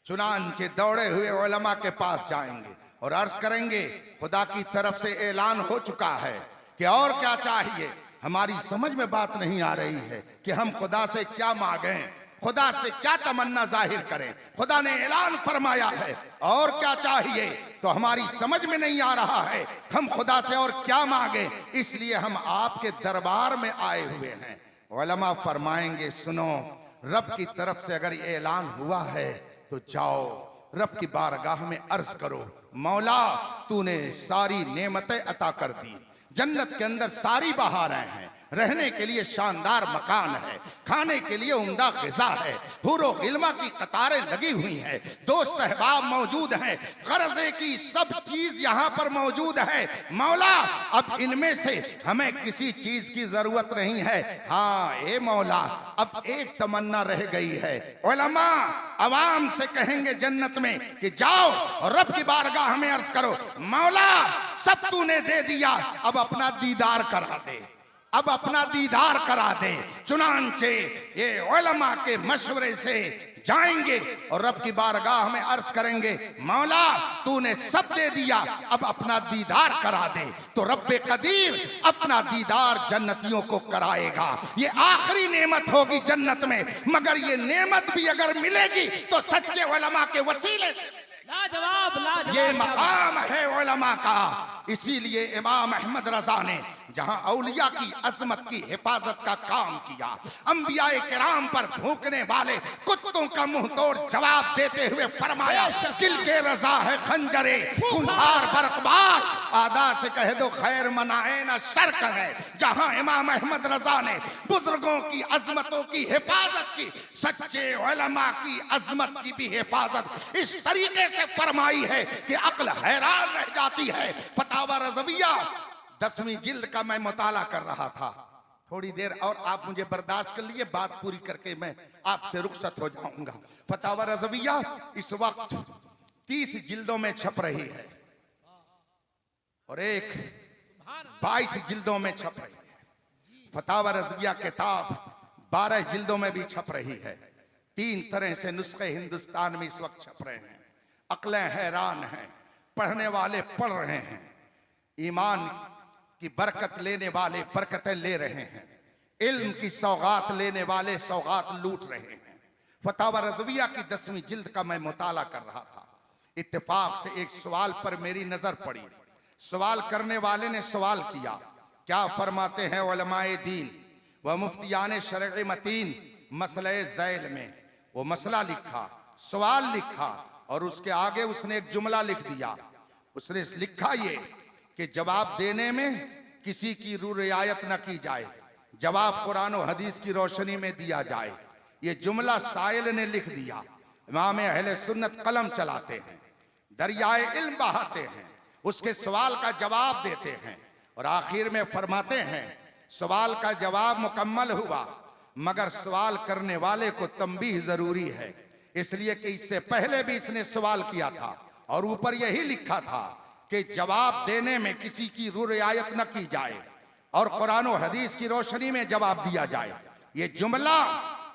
चुनांचे दौड़े हुए उलमा के पास जाएंगे और अर्ज करेंगे खुदा की तरफ से ऐलान हो चुका है कि और क्या चाहिए। हमारी समझ में बात नहीं आ रही है कि हम खुदा से क्या मांगे, खुदा से क्या तमन्ना जाहिर करें। खुदा ने ऐलान फरमाया है और क्या चाहिए, तो हमारी समझ में नहीं आ रहा है हम खुदा से और क्या मांगे, इसलिए हम आपके दरबार में आए हुए हैं। उलमा फरमाएंगे सुनो, रब की तरफ से अगर ये ऐलान हुआ है तो जाओ रब की बारगाह में अर्ज करो, मौला तूने सारी नेमतें अता कर दी, जन्नत के अंदर सारी बहारें हैं, रहने के लिए शानदार मकान है, खाने के लिए उम्दा ग़िज़ा है, हुरो गिल्मा की कतारें लगी हुई हैं, दोस्त अहबाब मौजूद हैं, ग़र्ज़े की सब चीज यहाँ पर मौजूद है। मौला अब इनमें से हमें किसी चीज की जरूरत नहीं है। हाँ ए मौला, अब एक तमन्ना रह गई है। उलमा अवाम से कहेंगे जन्नत में कि जाओ और रब की बारगाह में अर्ज करो, मौला सब तूने दे दिया, अब अपना दीदार करा दे, अब अपना दीदार करा दे। चुनांचे ये उलमा के मशवरे से जाएंगे और रब की बारगाह में अर्ज करेंगे, मौला तूने सब दे दिया, अब अपना दीदार करा दे। तो रब्बे कदीर अपना दीदार जन्नतियों को कराएगा। ये आखिरी नेमत होगी जन्नत में, मगर ये नेमत भी अगर मिलेगी तो सच्चे उलमा के वसीले से। लाजवाब, लाजवाब। ये मकाम है उलमा का। इसीलिए इमाम अहमद रजा ने जहां औलिया की अजमत की हिफाजत का काम किया, अंबियाए किराम पर भूखने वाले कुत्तों का मुंह तोड़ जवाब देते हुए फरमाया, दिल के रजा है खंजरे खुंखार बरकबार, आदा से कह दो खैर मनाए ना शर करे। जहां इमाम अहमद रजा ने बुजुर्गों की अजमतों की हिफाजत की, सच्चे उलमा की अजमत की भी हिफाजत इस तरीके से फरमाई है कि अक्ल हैरान रह जाती है। फतावा रज़विया 10वीं जिल्द का मैं मुताला कर रहा था। थोड़ी देर और आप मुझे बर्दाश्त कर लिए, बात पूरी करके मैं आपसे रुखसत हो जाऊंगा। फतावा रज़विया इस वक्त 30 जिल्दों में छप रही है और एक 22 जिल्दों में छप रही है। फतावा रज़विया किताब 12 जिल्दों में भी छप रही है। 3 तरह से नुस्खे हिंदुस्तान में इस वक्त छप रहे हैं। अक्लें हैरान हैं, पढ़ने वाले पढ़ रहे हैं, ईमान की बरकत लेने वाले बरकतें ले रहे हैं, इल्म की सौगात लेने वाले सौगात लूट रहे हैं। फतावा रज़विया की 10वीं जिल्द का मैं मुताला कर रहा था। इत्तेफाक से एक सवाल पर मेरी नजर पड़ी। सवाल करने वाले ने सवाल किया, क्या फरमाते हैं उलमाए दीन व मुफ्तियान शरअ मतीन मसले ज़ैल में। वो मसला लिखा, सवाल लिखा और उसके आगे उसने एक जुमला लिख दिया। उसने लिखा ये कि जवाब देने में किसी की रियायत न की जाए, जवाब कुरान और हदीस की रोशनी में दिया जाए। ये जुमला साइल ने लिख दिया। इमाम अहले सुन्नत कलम चलाते हैं, दरियाए इल्म बहाते हैं, उसके सवाल का जवाब देते हैं और आखिर में फरमाते हैं सवाल का जवाब मुकम्मल हुआ, मगर सवाल करने वाले को तंबीह जरूरी है, इसलिए कि इससे पहले भी इसने सवाल किया था और ऊपर यही लिखा था कि जवाब देने में किसी की रियायत न की जाए और कुरान और हदीस की रोशनी में जवाब दिया जाए। ये जुमला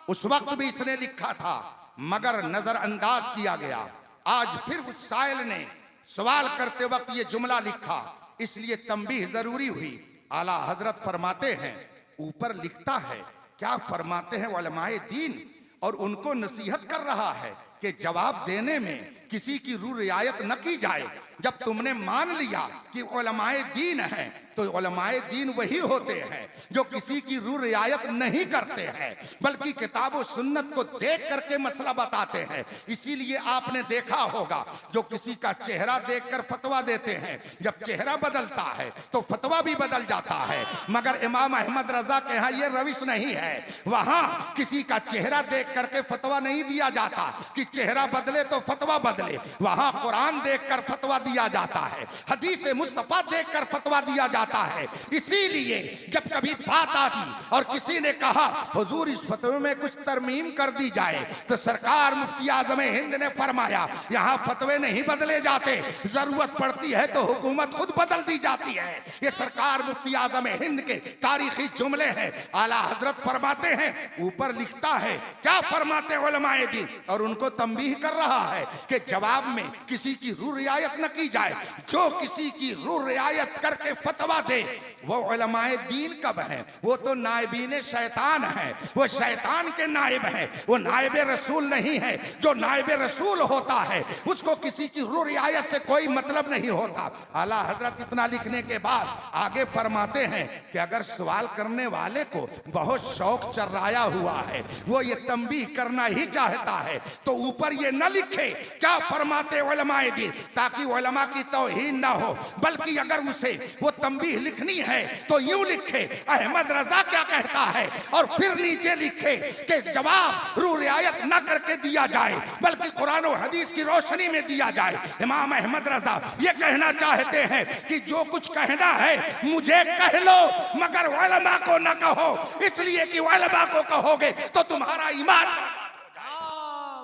उस वक्त भी इसने लिखा था मगर नजरअंदाज किया गया। आज फिर उस साइल ने सवाल करते वक्त ये जुमला लिखा, इसलिए तंबीह जरूरी हुई। आला हजरत फरमाते हैं, ऊपर लिखता है, क्या फरमाते हैं उलमाए दीन, और उनको नसीहत कर रहा है कि जवाब देने में किसी की रू रियायत न की जाए। जब तुमने मान लिया कि उलमाए दीन है, तो उलमाए दीन वही होते हैं जो किसी की रू रियायत नहीं करते हैं, बल्कि किताब और सुन्नत को देख करके मसला बताते हैं। इसीलिए आपने देखा होगा जो किसी का चेहरा देखकर फतवा देते हैं, जब चेहरा बदलता है तो फतवा भी बदल जाता है। मगर इमाम अहमद रजा के यहाँ ये रविश नहीं है। वहां किसी का चेहरा देख करके फतवा नहीं दिया जाता कि चेहरा बदले तो फतवा बदले। वहां कुरान देखकर फतवा दिया जाता है, हदीस मुस्तफा देखकर फतवा दिया जाता है। इसीलिए जब कभी बात आती और किसी ने कहा हुजूर इस फतवे में कुछ तरमीम कर दी जाए, तो सरकार मुफ्ती आजम हिंद ने फरमाया यहाँ फतवे नहीं बदले जाते, जरूरत पड़ती है तो हुकूमत खुद बदल दी जाती है। ये सरकार मुफ्ती आजम हिंद के तारीखी जुमले हैं। आला हजरत फरमाते हैं, ऊपर लिखता है क्या फरमाते उलमाए दीन, और उनको तंबीह कर रहा है कि जवाब में किसी की रू रियायत न की जाए। जो किसी की रू रियायत करके फतवा दे वो उलमाए दीन कब है? वो तो नायबीन शैतान है, वो शैतान के नायब है, वो नायब रसूल नहीं है। जो नायब रसूल होता है उसको किसी की रू रियायत से कोई मतलब नहीं होता। आला हजरत इतना लिखने के बाद आगे फरमाते हैं कि अगर सवाल करने वाले को बहुत शौक चर्राया हुआ है, वो ये तंबीह करना ही चाहता है, तो ऊपर ये न लिखे क्या फरमाते उलमाए दीन, ताकि उलमा की तौहीन ना हो। बल्कि अगर उसे वो तंबीह लिखनी है तो यूं लिखे अहमद रजा क्या कहता है, और फिर नीचे लिखे कि जवाब रू रियायत न करके दिया जाए बल्कि कुरान और हदीस की रोशनी में दिया जाए। इमाम अहमद रजा ये कहना चाहते हैं कि जो कुछ कहना है मुझे कह लो, मगर उलमा को न कहो, इसलिए कि उलमा को कहोगे तो तुम्हारा ईमान।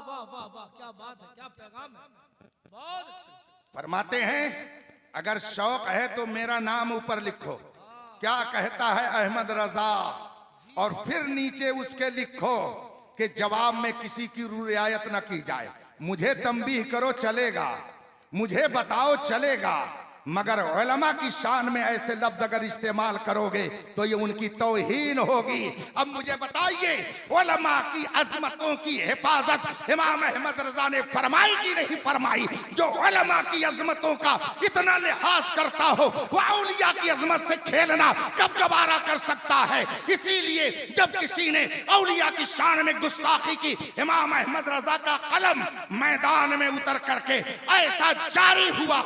वाह वाह वाह, क्या बात है, क्या पैगाम है, बहुत अच्छे। फरमाते हैं अगर शौक है तो मेरा नाम ऊपर लिखो, क्या कहता है अहमद रजा, और फिर नीचे उसके लिखो कि जवाब में किसी की रू रियायत न की जाए। मुझे तंबीह करो चलेगा, मुझे बताओ चलेगा, मगर उलमा की शान में ऐसे लफ्ज अगर इस्तेमाल करोगे तो ये उनकी तौहीन होगी। अब मुझे बताइए उलमा की अजमतों की हिफाजत इमाम अहमद रजा ने फरमाई कि नहीं फरमाई? जो उलमा की अजमतों का इतना लिहाज करता हो वो औलिया की अजमत से खेलना कब गवारा कर सकता है? इसीलिए जब किसी ने औलिया की शान में गुस्ताखी की, इमाम अहमद रजा का कलम मैदान में उतर करके ऐसा जारी हुआ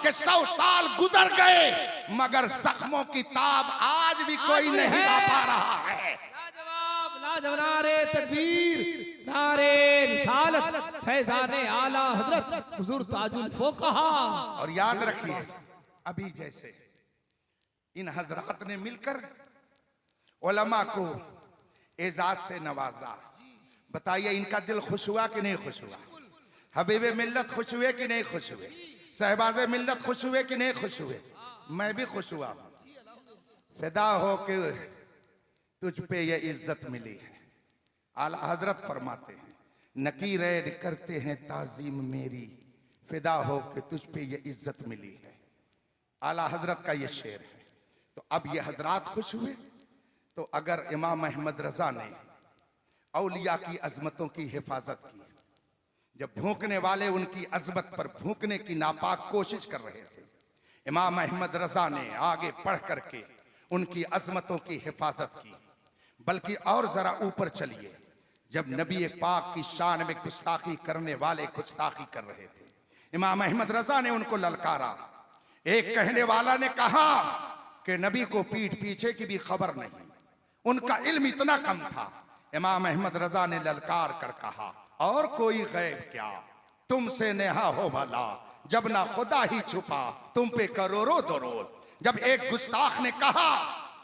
कि 100 साल गुजर गए मगर जख्मों की ताब आज भी कोई नहीं ला पा रहा है। लाजवाब लाजवाब, नारे तकबीर, नारे रिसालत, फैजाने आला हजरत हुजूर ताजुल फुकहा। और याद रखिए अभी जैसे इन हजरात ने मिलकर उलमा को एजाज से नवाजा, बताइए इनका दिल खुश हुआ कि नहीं खुश हुआ? हबीबे मिल्लत खुश हुए कि नहीं खुश हुए? सहबाज़े मिल्लत खुश हुए कि नहीं खुश हुए? मैं भी खुश हुआ। फिदा हो कि तुझ पे ये इज्जत मिली है। आला हजरत फरमाते हैं नकीरे करते हैं ताजीम मेरी, फिदा हो कि तुझ पे ये इज्जत मिली है। आला हजरत का ये शेर है। तो अब ये हजरात खुश हुए, तो अगर इमाम अहमद रजा ने औलिया की अजमतों की हिफाजत की, जब भूखने वाले उनकी अजमत पर भूखने की नापाक कोशिश कर रहे थे, इमाम अहमद रजा ने आगे बढ़ करके उनकी अजमतों की हिफाजत की। बल्कि और जरा ऊपर चलिए, जब नबी पाक की शान में गुस्ताखी करने वाले गुस्ताखी कर रहे थे, इमाम अहमद रजा ने उनको ललकारा। एक कहने वाला ने कहा कि नबी को पीठ पीछे की भी खबर नहीं, उनका इल्म इतना कम था। इमाम अहमद रजा ने ललकार कर कहा और कोई गैब क्या, तुमसे नेहा हो भला, जब ना खुदा ही छुपा तुम पे करोड़ों दरोद। जब एक गुस्ताख ने कहा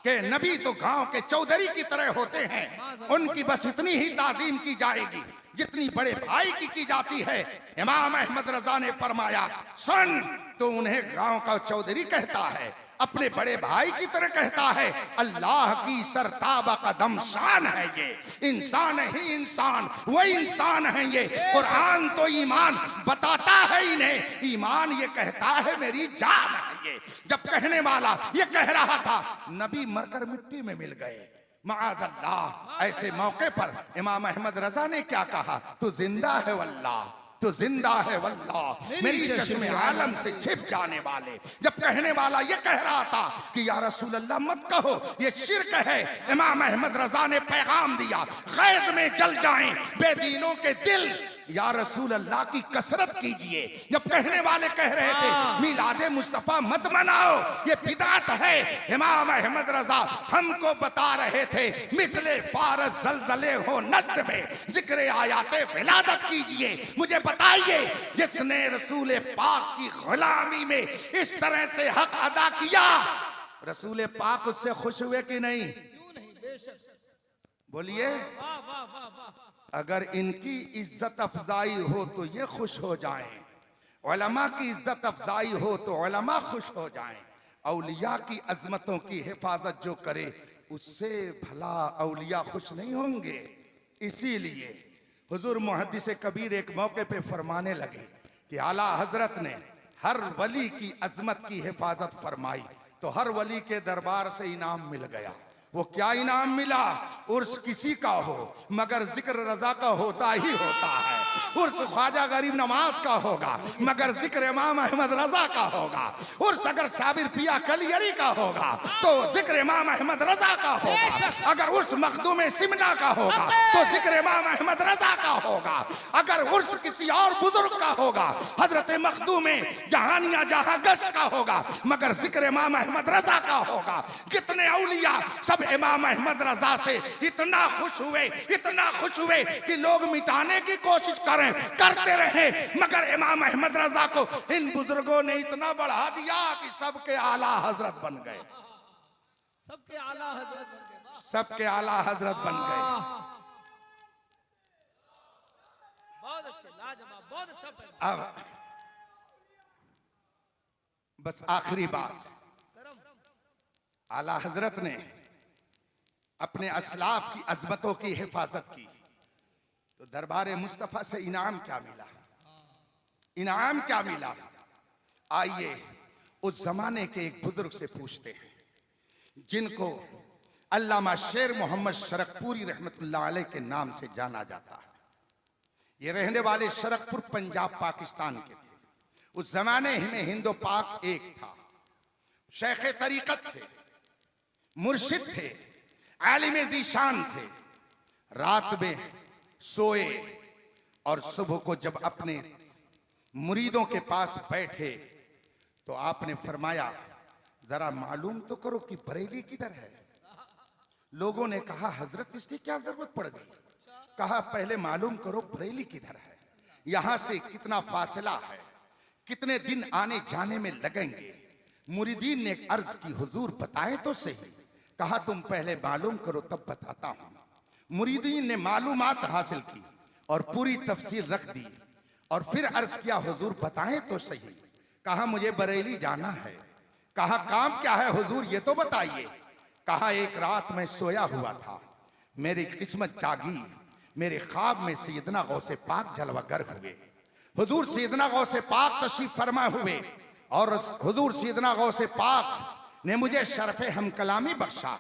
कि नबी तो गांव के चौधरी की तरह होते हैं, उनकी बस इतनी ही ताजीम की जाएगी जितनी बड़े भाई की जाती है, इमाम अहमद रजा ने फरमाया सुन, तो उन्हें गांव का चौधरी कहता है, अपने बड़े भाई की तरह कहता है। अल्लाह की सरताबा कदम शान है ये, इंसान ही इंसान, वही इंसान है ये। कुरान तो ईमान बताता है इन्हें, ईमान ये कहता है मेरी जान है ये। जब कहने वाला ये कह रहा था, नबी मरकर मिट्टी में मिल गए, माअज़ल्लाह। ऐसे मौके पर इमाम अहमद रजा ने क्या कहा? तू जिंदा है वल्लाह, तो जिंदा है वल्लाह मेरी चश्मे आलम से छिप जाने वाले। जब कहने वाला ये कह रहा था कि या रसूल अल्लाह मत कहो, ये शिर्क है, इमाम अहमद रजा ने पैगाम दिया, गैज़ में जल जाएं बेदीनों के दिल, या रसूल अल्लाह की कसरत कीजिए। जब कहने वाले कह रहे थे मिलादे मुस्तफा मत मनाओ, ये बिदात है, इमाम अहमद रजा हमको बता रहे थे मिसले फारस जलजले हो नज़्द में जिक्र आयाते विलादत कीजिए। मुझे बताइए जिसने रसूल पाक की गुलामी में इस तरह से हक अदा किया, रसूल पाक उससे खुश हुए कि नहीं? क्यों नहीं, बेशक। बोलिए। वाह वाह वाह वाह। अगर इनकी इज्जत अफजाई हो तो ये खुश हो जाएं, उलमा की इज्जत अफजाई हो तो उलमा खुश हो जाएं। औलिया की अजमतों की हिफाजत जो करे उससे भला औलिया खुश नहीं होंगे। इसीलिए हुजूर मुहद्दिस कबीर एक मौके पे फरमाने लगे कि आला हजरत ने हर वली की अजमत की हिफाजत फरमाई तो हर वली के दरबार से इनाम मिल गया। वो क्या इनाम मिला? उर्स किसी का हो मगर जिक्र रजा का होता ही होता है। उर्स ख्वाजा गरीब नवाज का होगा मगर जिक्र इमाम अहमद रजा का होगा। उर्स अगर साबिर पिया कलियरी का होगा तो जिक्र इमाम अहमद रजा का होगा। अगर उर्स मखदूम सिमना का होगा तो जिक्र इमाम अहमद रजा का होगा। अगर उर्स किसी और बुजुर्ग का होगा, हजरत मखदूम जहानिया जहां गश्त का होगा मगर जिक्र इमाम अहमद रजा का होगा। कितने औलिया सब इमाम अहमद रजा से इतना खुश हुए कि लोग मिटाने की कोशिश करते रहे मगर इमाम अहमद रजा को इन बुजुर्गों ने इतना बढ़ा दिया कि सबके आला हजरत बन गए। सबके आला हजरत बन गए। सबके आला हजरत बन गए। बहुत अच्छे, लाजवाब, बहुत अच्छा पैगाम। अब बस आखिरी बात, आला हजरत ने अपने असलाफ की अजमतों की हिफाजत की तो दरबार मुस्तफा से इनाम क्या मिला? इनाम क्या मिला? आइए उस जमाने के एक बुजुर्ग से पूछते हैं जिनको अल्लामा शेर मोहम्मद शरकपुरी रहमतुल्लाह अलैह के नाम से जाना जाता है। ये रहने वाले शरकपुर पंजाब पाकिस्तान के थे। उस जमाने में हिंदो पाक एक था। शेख तरीकत थे, मुर्शिद थे, आलिम ज़ीशान थे। रात में सोए और सुबह को जब अपने मुरीदों के पास बैठे तो आपने फरमाया जरा मालूम तो करो कि बरेली किधर है। लोगों ने कहा हजरत इसकी क्या जरूरत पड़ गई? कहा पहले मालूम करो बरेली किधर है, यहां से कितना फासला है, कितने दिन आने जाने में लगेंगे। मुरीदीन ने अर्ज की हुजूर बताए तो सही। कहा तुम पहले मालूम करो तब बताता हूं। मुरीदीन ने मालूमात हासिल की और पूरी तफसील रख दी और फिर अर्ज किया हुजूर बताएं तो सही। कहा मुझे बरेली जाना है। कहा काम क्या है हुजूर ये तो बताइए। कहा एक रात में सोया हुआ था, मेरी किस्मत जागी, मेरे ख्वाब में सैयदना गौसे पाक जलवागर हुए। हुजूर सैयदना गौसे पाक तशरीफ फरमा हुए और हुजूर सैयदना गौसे पाक ने मुझे शरफ़े हम कलामी बख्शा।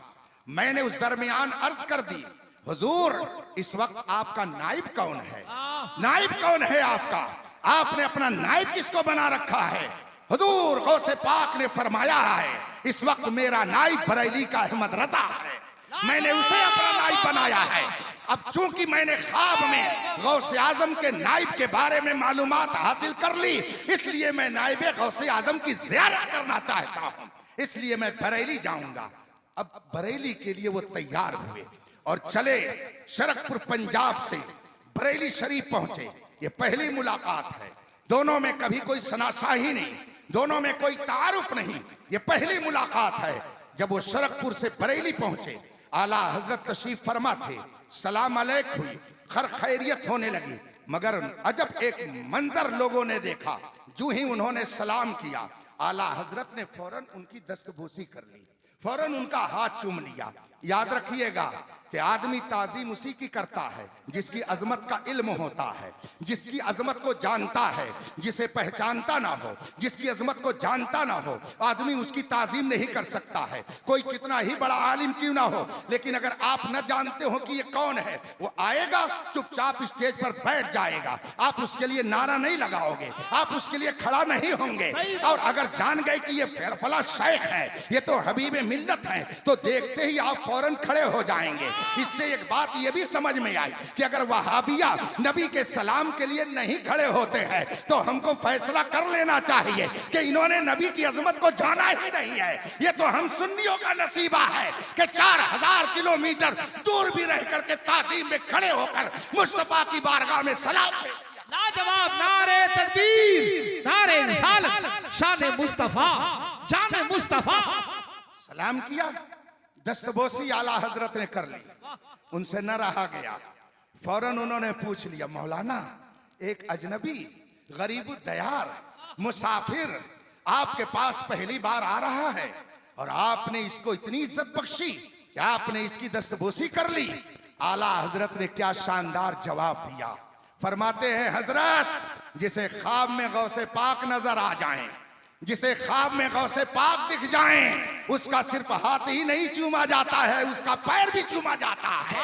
मैंने उस दरमियान अर्ज कर दी हुजूर इस वक्त आपका नाइब कौन है? नाइब कौन है आपका? आपने अपना नाइब किसको बना रखा है? हुजूर गौसे पाक ने फरमाया है इस वक्त मेरा नाइब बरेली का अहमद रजा है, मैंने उसे अपना नाइब बनाया है। अब चूंकि मैंने ख्वाब में गौसे आजम के नाइब के बारे में मालूमात हासिल कर ली, इसलिए मैं नाइब गौसे आजम की ज़ियारत करना चाहता हूँ, इसलिए मैं बरेली जाऊंगा। अब बरेली के लिए वो तैयार हुए और चले शरकपुर पंजाब से बरेली शरीफ पहुंचे। ये पहली मुलाकात है, दोनों में कभी कोई शनाशाही नहीं, दोनों में कोई तारुफ नहीं, ये पहली मुलाकात है। जब वो शरकपुर से बरेली पहुंचे आला हजरत तशरीफ फरमा थे, सलाम अलैक हुई, खैर खैरियत होने लगी। मगर अजब एक मंजर लोगों ने देखा। जो ही उन्होंने सलाम किया आला हजरत ने फौरन उनकी दस्तबोसी कर ली, फौरन उनका हाथ चूम लिया। याद रखिएगा कि आदमी ताजीम उसी की करता है जिसकी अजमत का इल्म होता है, जिसकी अजमत को जानता है, जिसे पहचानता ना हो, जिसकी अजमत को जानता ना हो, आदमी उसकी ताजीम नहीं कर सकता है। कोई कितना ही बड़ा आलिम क्यों ना हो, लेकिन अगर आप न जानते हो कि ये कौन है, वो आएगा चुपचाप स्टेज पर बैठ जाएगा, आप उसके लिए नारा नहीं लगाओगे, आप उसके लिए खड़ा नहीं होंगे। और अगर जान गए कि ये फला शेख है, ये तो हबीब मिल्लत है, तो देखते ही आप फौरन खड़े हो जाएंगे। इससे एक बात ये भी समझ में आई कि अगर वहाबिया नबी के सलाम के लिए नहीं खड़े होते हैं तो हमको फैसला कर लेना चाहिए कि इन्होंने नबी की अजमत को जाना ही नहीं है। ये तो हम सुन्नियों का नसीबा है कि 4000 किलोमीटर दूर भी रह करके ताज़ीम में खड़े होकर मुस्तफा की बारगाह में सलाम पेश किया। लाजवाब नारे तकबीर, नारे रिसालत, शान मुस्तफा, जान मुस्तफा। सलाम किया, दस्तबोसी आला हजरत ने कर ली, उनसे न रहा गया। फौरन उन्होंने पूछ लिया, मौलाना एक अजनबी गरीब दयार मुसाफिर आपके पास पहली बार आ रहा है और आपने इसको इतनी इज्जत बख्शी कि आपने इसकी दस्तबोसी कर ली। आला हजरत ने क्या शानदार जवाब दिया। फरमाते हैं, हजरत जिसे ख्वाब में गौसे पाक नजर आ जाएं, जिसे ख्वाब में गौसे पाक दिख जाएं, उसका सिर्फ हाथ ही नहीं चूमा जाता है, उसका पैर भी चूमा जाता है।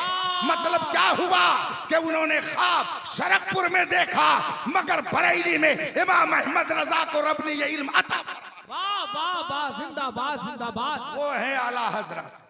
मतलब क्या हुआ कि उन्होंने ख्वाब शरकपुर में देखा, मगर बरेली में इमाम अहमद रजा को रब ने ये इल्म अता फरमाया। वाह वाह वाह, जिंदाबाद जिंदाबाद। वो है आला हजरत,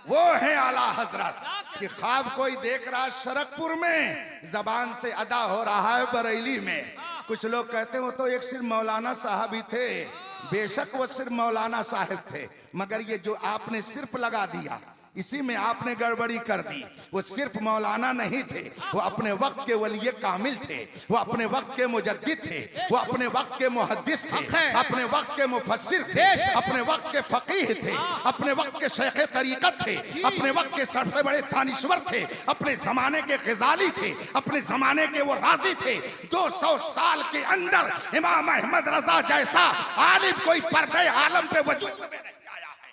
वो है आला हजरत कि ख्वाब कोई देख रहा शरकपुर में, जबान से अदा हो रहा है बरेली में। कुछ लोग कहते हैं वो तो एक सिर्फ मौलाना साहब ही थे। बेशक वो सिर्फ मौलाना साहब थे, मगर ये जो आपने सिर्फ लगा दिया, इसी में आपने गड़बड़ी कर दी। वो सिर्फ मौलाना नहीं थे, वो अपने वक्त के वलिये कामिल थे, वो अपने वक्त के मुजद्दिद थे, वो अपने वक्त के मुहद्दिस थे, अपने वक्त के मुफस्सिर थे, अपने वक्त के फकीह थे, अपने वक्त के शेख तरीकत थे, अपने वक्त के सबसे बड़े दानिश्वर थे, अपने जमाने के ग़ज़ाली थे, अपने जमाने के वो राजी थे। 200 साल के अंदर इमाम अहमद रजा जैसा आलिम कोई पर्दे आलम पे वजूद में नहीं आया है।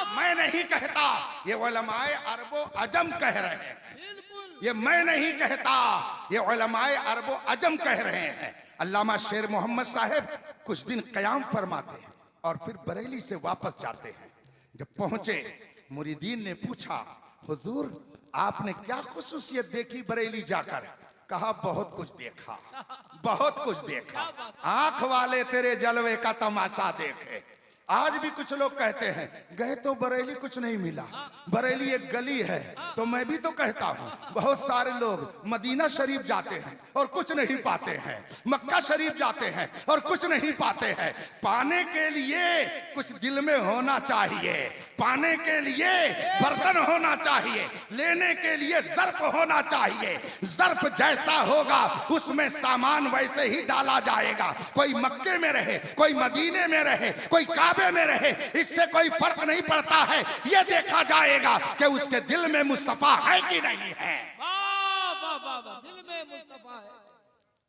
मैं नहीं कहता, ये उलमाए अरबो अजम कह रहे हैं। ये मैं नहीं कहता, ये उलमाए अरबो अजम कह रहे हैं। अल्लामा शेर मोहम्मद साहब कुछ दिन क़याम फरमाते हैं और फिर बरेली से वापस जाते हैं। जब पहुंचे, मुरीदीन ने पूछा, हुजूर आपने क्या खुसूसियत देखी बरेली जाकर? कहा, बहुत कुछ देखा, बहुत कुछ देखा। आंख वाले तेरे जलवे का तमाशा देखे। आज भी कुछ लोग कहते हैं, गए तो बरेली कुछ नहीं मिला, बरेली एक गली है। तो मैं भी तो कहता हूँ, बहुत सारे लोग मदीना शरीफ जाते हैं और कुछ नहीं पाते हैं, मक्का शरीफ जाते हैं और कुछ नहीं पाते हैं। पाने के लिए कुछ दिल में होना चाहिए, पाने के लिए बर्तन होना चाहिए, लेने के लिए ज़र्फ होना चाहिए। ज़र्फ जैसा होगा उसमें सामान वैसे ही डाला जाएगा। कोई मक्के में रहे, कोई मदीने में रहे, कोई में रहे, इससे कोई फर्क नहीं पड़ता है। यह देखा जाएगा कि उसके दिल में मुस्तफा है कि नहीं है। वाह वाह वाह वाह, दिल में मुस्तफा है।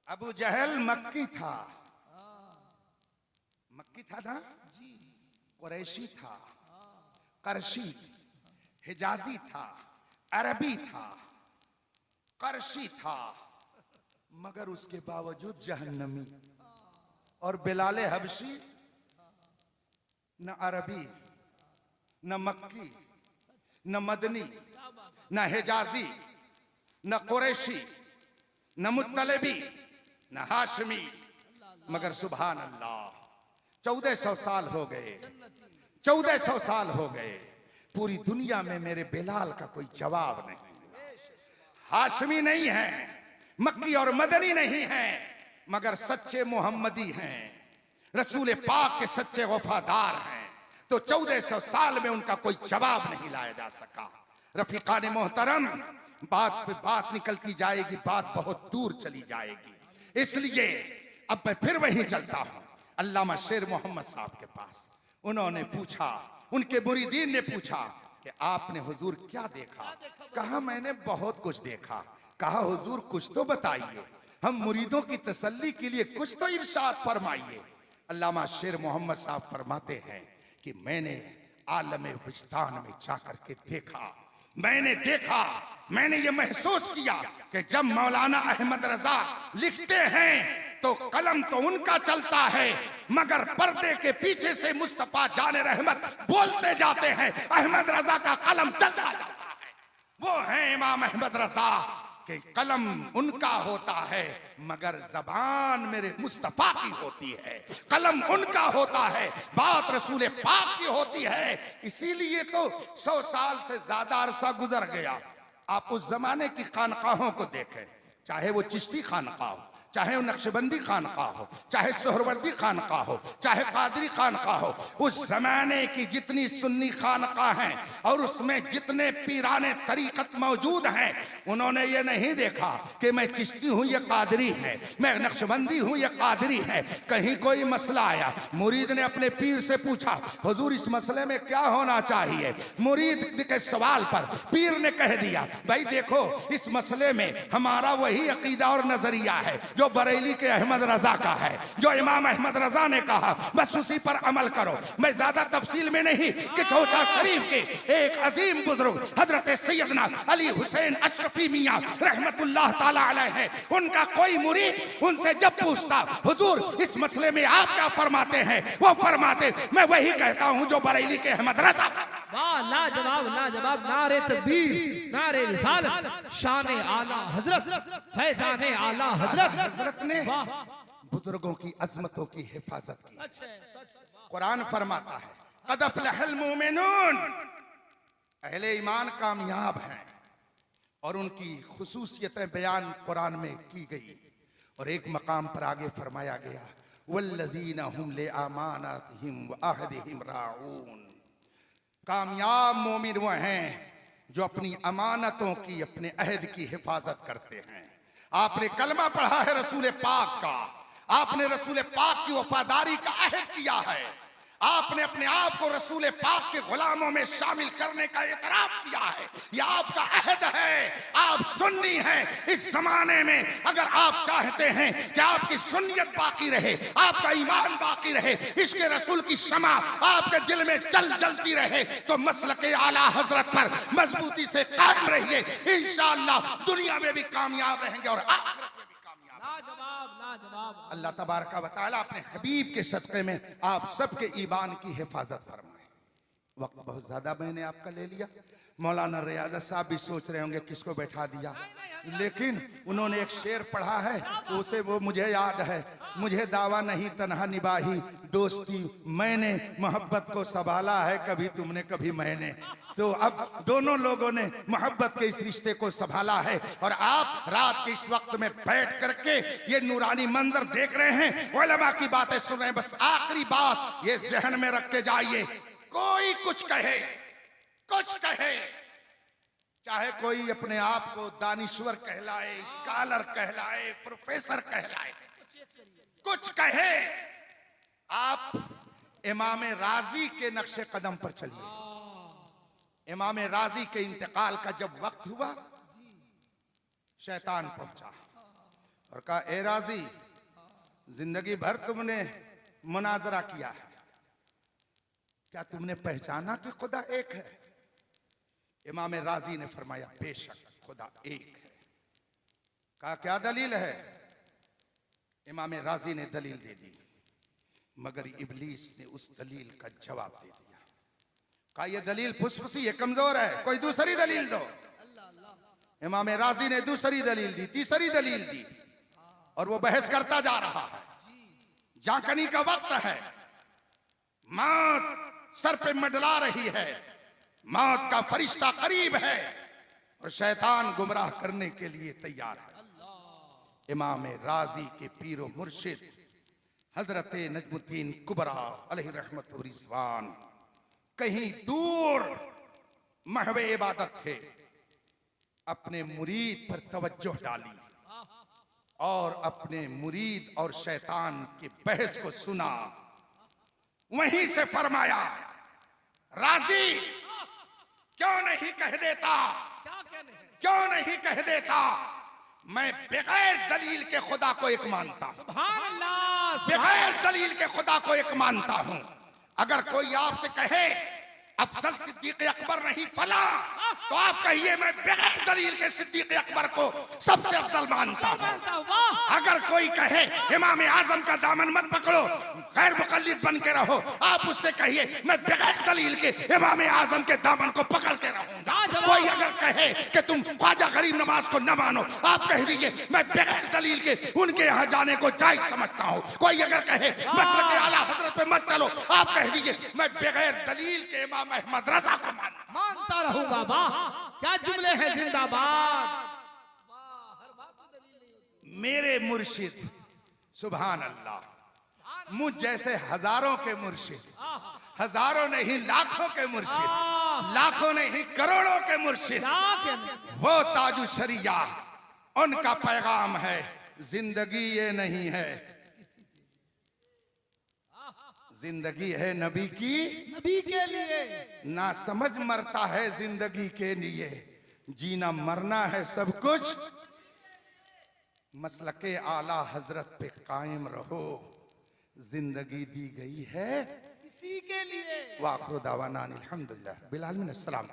अबू जहल मक्की था, मक्की था ना, कुरैशी था, करशी, हिजाजी था, अरबी था, करशी था, मगर उसके बावजूद जहन्नमी। और बिलाले हबशी न अरबी, न मक्की, न मदनी, न हिजाजी, न कुरैशी, न मुत्तलबी, न हाशमी, मगर सुभान अल्लाह 1400 साल हो गए, 1400 साल हो गए, पूरी दुनिया में मेरे बिलाल का कोई जवाब नहीं। हाशमी नहीं है, मक्की और मदनी नहीं है, मगर सच्चे मोहम्मदी हैं, रसूल पाक के सच्चे वफादार हैं। तो 1400 साल में उनका कोई जवाब नहीं लाया जा सका। रफीकान मोहतरम, बात पे बात निकलती जाएगी, बात बहुत दूर चली जाएगी। इसलिए अब मैं फिर वहीं चलता हूँ, अल्लामा शेर मोहम्मद साहब के पास। उन्होंने पूछा, उनके मुरीदीन ने पूछा कि आपने हुजूर क्या देखा? कहा, मैंने बहुत कुछ देखा। कहा, हुजूर कुछ तो बताइए, हम मुरीदों की तसल्ली के लिए कुछ तो इरशाद फरमाइए। अल्लामा शेर मोहम्मद साहब फरमाते हैं कि मैंने आलम विजदान में जाकर के देखा, मैंने देखा, मैंने ये महसूस किया कि जब मौलाना अहमद रजा लिखते हैं तो कलम तो उनका चलता है, मगर पर्दे के पीछे से मुस्तफा जाने रहमत बोलते जाते हैं, अहमद रजा का कलम चलता जाता है। वो है इमाम अहमद रजा कि कलम उनका होता है मगर जबान मेरे मुस्तफा की होती है। कलम उनका होता है, बात रसूल पाक की होती है। इसीलिए तो 100 साल से ज्यादा अरसा गुजर गया। आप उस जमाने की खानकाहों को देखें, चाहे वो चिश्ती खानकाह हो, चाहे वो नक्शबंदी खानकाह हो, चाहे सोहरवर्दी खानकाह हो, चाहे कादरी खानकाह हो, उस जमाने की जितनी सुन्नी खानकाह हैं और उसमें जितने पीराने तरीकत मौजूद हैं, उन्होंने ये नहीं देखा कि मैं चिश्ती हूँ ये कादरी है, मैं नक्शबंदी हूँ ये कादरी है। कहीं कोई मसला आया, मुरीद ने अपने पीर से पूछा, हुजूर इस मसले में क्या होना चाहिए? मुरीद के सवाल पर पीर ने कह दिया, भाई देखो इस मसले में हमारा वही अकीदा और नजरिया है जो बरेली के अहमद रजा का है, जो इमाम अहमद रजा ने कहा, बस उसी पर अमल करो। मैं ज्यादा तफसील में नहीं कि चौसा शरीफ के एक अजीम बुजुर्ग हजरत सैयदना अली हुसैन अशरफी मियां रहमतुल्लाह ताला अलैह है, उनका कोई मुरीद उनसे जब पूछता हुजूर इस मसले में आप क्या फरमाते हैं, वो फरमाते मैं वही कहता हूं जो बरेली के अहमद रजा। वाह, लाजवाब लाजवाब। नारे तकबीर, नारे रिसालत, शान आला हजरत, फैजान आला हजरत। हजरत ने बुजुर्गों की अजमतों की हिफाजत की। कुरान फरमाता है क़द अफ़लहल मोमिनून, अहले ईमान कामयाब हैं, और उनकी खुसूसियतें बयान कुरान में की गई। और एक मकाम पर आगे फरमाया गया वल्लज़ीना हुम लिअमानातिहिम व अहदिहिम राऊन, कामयाब मोमिन वो हैं जो अपनी अमानतों की, अपने अहद की हिफाजत करते हैं। आपने कलमा पढ़ा है रसूल पाक का, आपने रसूल पाक की वफादारी का अहद किया है, आपने अपने आप को रसूल पाक के गुलामों में शामिल करने का इतराफ किया है। यह आपका अहद है, आप सुन्नी हैं। इस जमाने में अगर आप चाहते हैं कि आपकी सुन्नियत बाकी रहे, आपका ईमान बाकी रहे, इश्क़ रसूल की शमा आपके दिल में जलती रहे, तो मसलके आला हजरत पर मजबूती से कायम रहिए। इंशाअल्लाह दुनिया में भी कामयाब रहेंगे और आखिरत में भी कामयाब। लाजवाब लाजवाब। अल्लाह तबारक व तआला अपने हबीब के सदक़े में आप सबके ईमान की हिफाजत फरमाए। वक्त बहुत ज्यादा मैंने आपका ले लिया। मौलाना रियाज़त साहब भी सोच रहे होंगे किसको बैठा दिया, लेकिन उन्होंने एक शेर पढ़ा है, उसे वो मुझे याद है, मुझे दावा नहीं तन्हा निभाही दोस्ती, मैंने मोहब्बत को संभाला है कभी तुमने कभी मैंने। तो अब दोनों लोगों ने मोहब्बत के इस रिश्ते को संभाला है, और आप रात के इस वक्त में बैठ करके ये नूरानी मंजर देख रहे हैं, उलमा की बातें सुन रहे हैं। बस आखिरी बात ये जहन में रख के जाइए, कोई कुछ कहे, कुछ कहे, चाहे कोई अपने आप को दानिश्वर कहलाए, स्कॉलर कहलाए, प्रोफेसर कहलाए, कुछ कहे, आप इमाम राजी के नक्शे कदम पर चलिए। इमाम राजी के इंतकाल का जब वक्त हुआ, शैतान पहुंचा और कहा, ए राजी, जिंदगी भर तुमने मुनाजरा किया है, क्या तुमने पहचाना कि खुदा एक है? इमाम राजी ने फरमाया, बेशक खुदा एक है। कहा, क्या दलील है? इमाम राजी ने दलील दे दी, मगर इब्लीस ने उस दलील का जवाब दे दिया। कहा, यह दलील फुसफुसी है, कमजोर है, कोई दूसरी दलील दो। इमाम राजी ने दूसरी दलील दी, तीसरी दलील दी, और वो बहस करता जा रहा है। जाकनी का वक्त है, मौत सर पे मंडला रही है, मौत का फरिश्ता करीब है, और शैतान गुमराह करने के लिए तैयार है। इमाम राजी के पीरो मुर्शिद हजरत नजमुद्दीन कुबरा अलैहि रहमत व रिज़वान कहीं दूर महवे इबादत थे, अपने मुरीद पर तवज्जो डाली और अपने मुरीद और शैतान की बहस को सुना। वहीं से फरमाया, राजी क्यों नहीं कह देता, क्यों नहीं कह देता, मैं बगैर दलील के खुदा को एक मानता हूं, सुभान अल्लाह, बगैर दलील के खुदा को एक मानता हूं। अगर कोई आपसे कहे अफजल सिद्दीक अकबर नहीं फला, तो आप कहिए मैं बगैर दलील के सिद्दीक अकबर को सबसे अफजल मानता हूँ। मानता हूँ, वाह। अगर कोई कहे इमाम आजम का दामन मत पकड़ो, गैर मुकल्लिद बन के रहो, आप उससे कहिए मैं बगैर दलील के इमाम आजम के दामन को पकड़ के रहूंगा। कोई अगर कहे कि तुम ख्वाजा गरीब नवाज को न मानो, आप कह दीजिए मैं बगैर दलील के उनके यहाँ जाने को जायज समझता हूँ। कोई अगर कहे मसलक आला हजरत पे मत चलो, आप कह दीजिए मैं बगैर दलील के इमाम अहमद रजा को मानता रहूंगा। वाह, क्या जुमले हैं, जिंदाबाद। मेरे मुर्शिद सुभान अल्लाह, मुझ जैसे हजारों के मुर्शिद, हजारों नहीं लाखों के मुर्शिद, लाखों नहीं करोड़ों के मुर्शिद, वो ताजु शरिया, उनका पैगाम है जिंदगी ये नहीं है, जिंदगी है नबी की, नबी के लिए। ना समझ मरता है जिंदगी के लिए, जीना मरना है सब कुछ, मसलके आला हजरत पे कायम रहो, जिंदगी दी गई है इसी के लिए। वाखिर दावाना अनिल हम्दुलिल्लाह बिल आलमीन। अस्सलाम।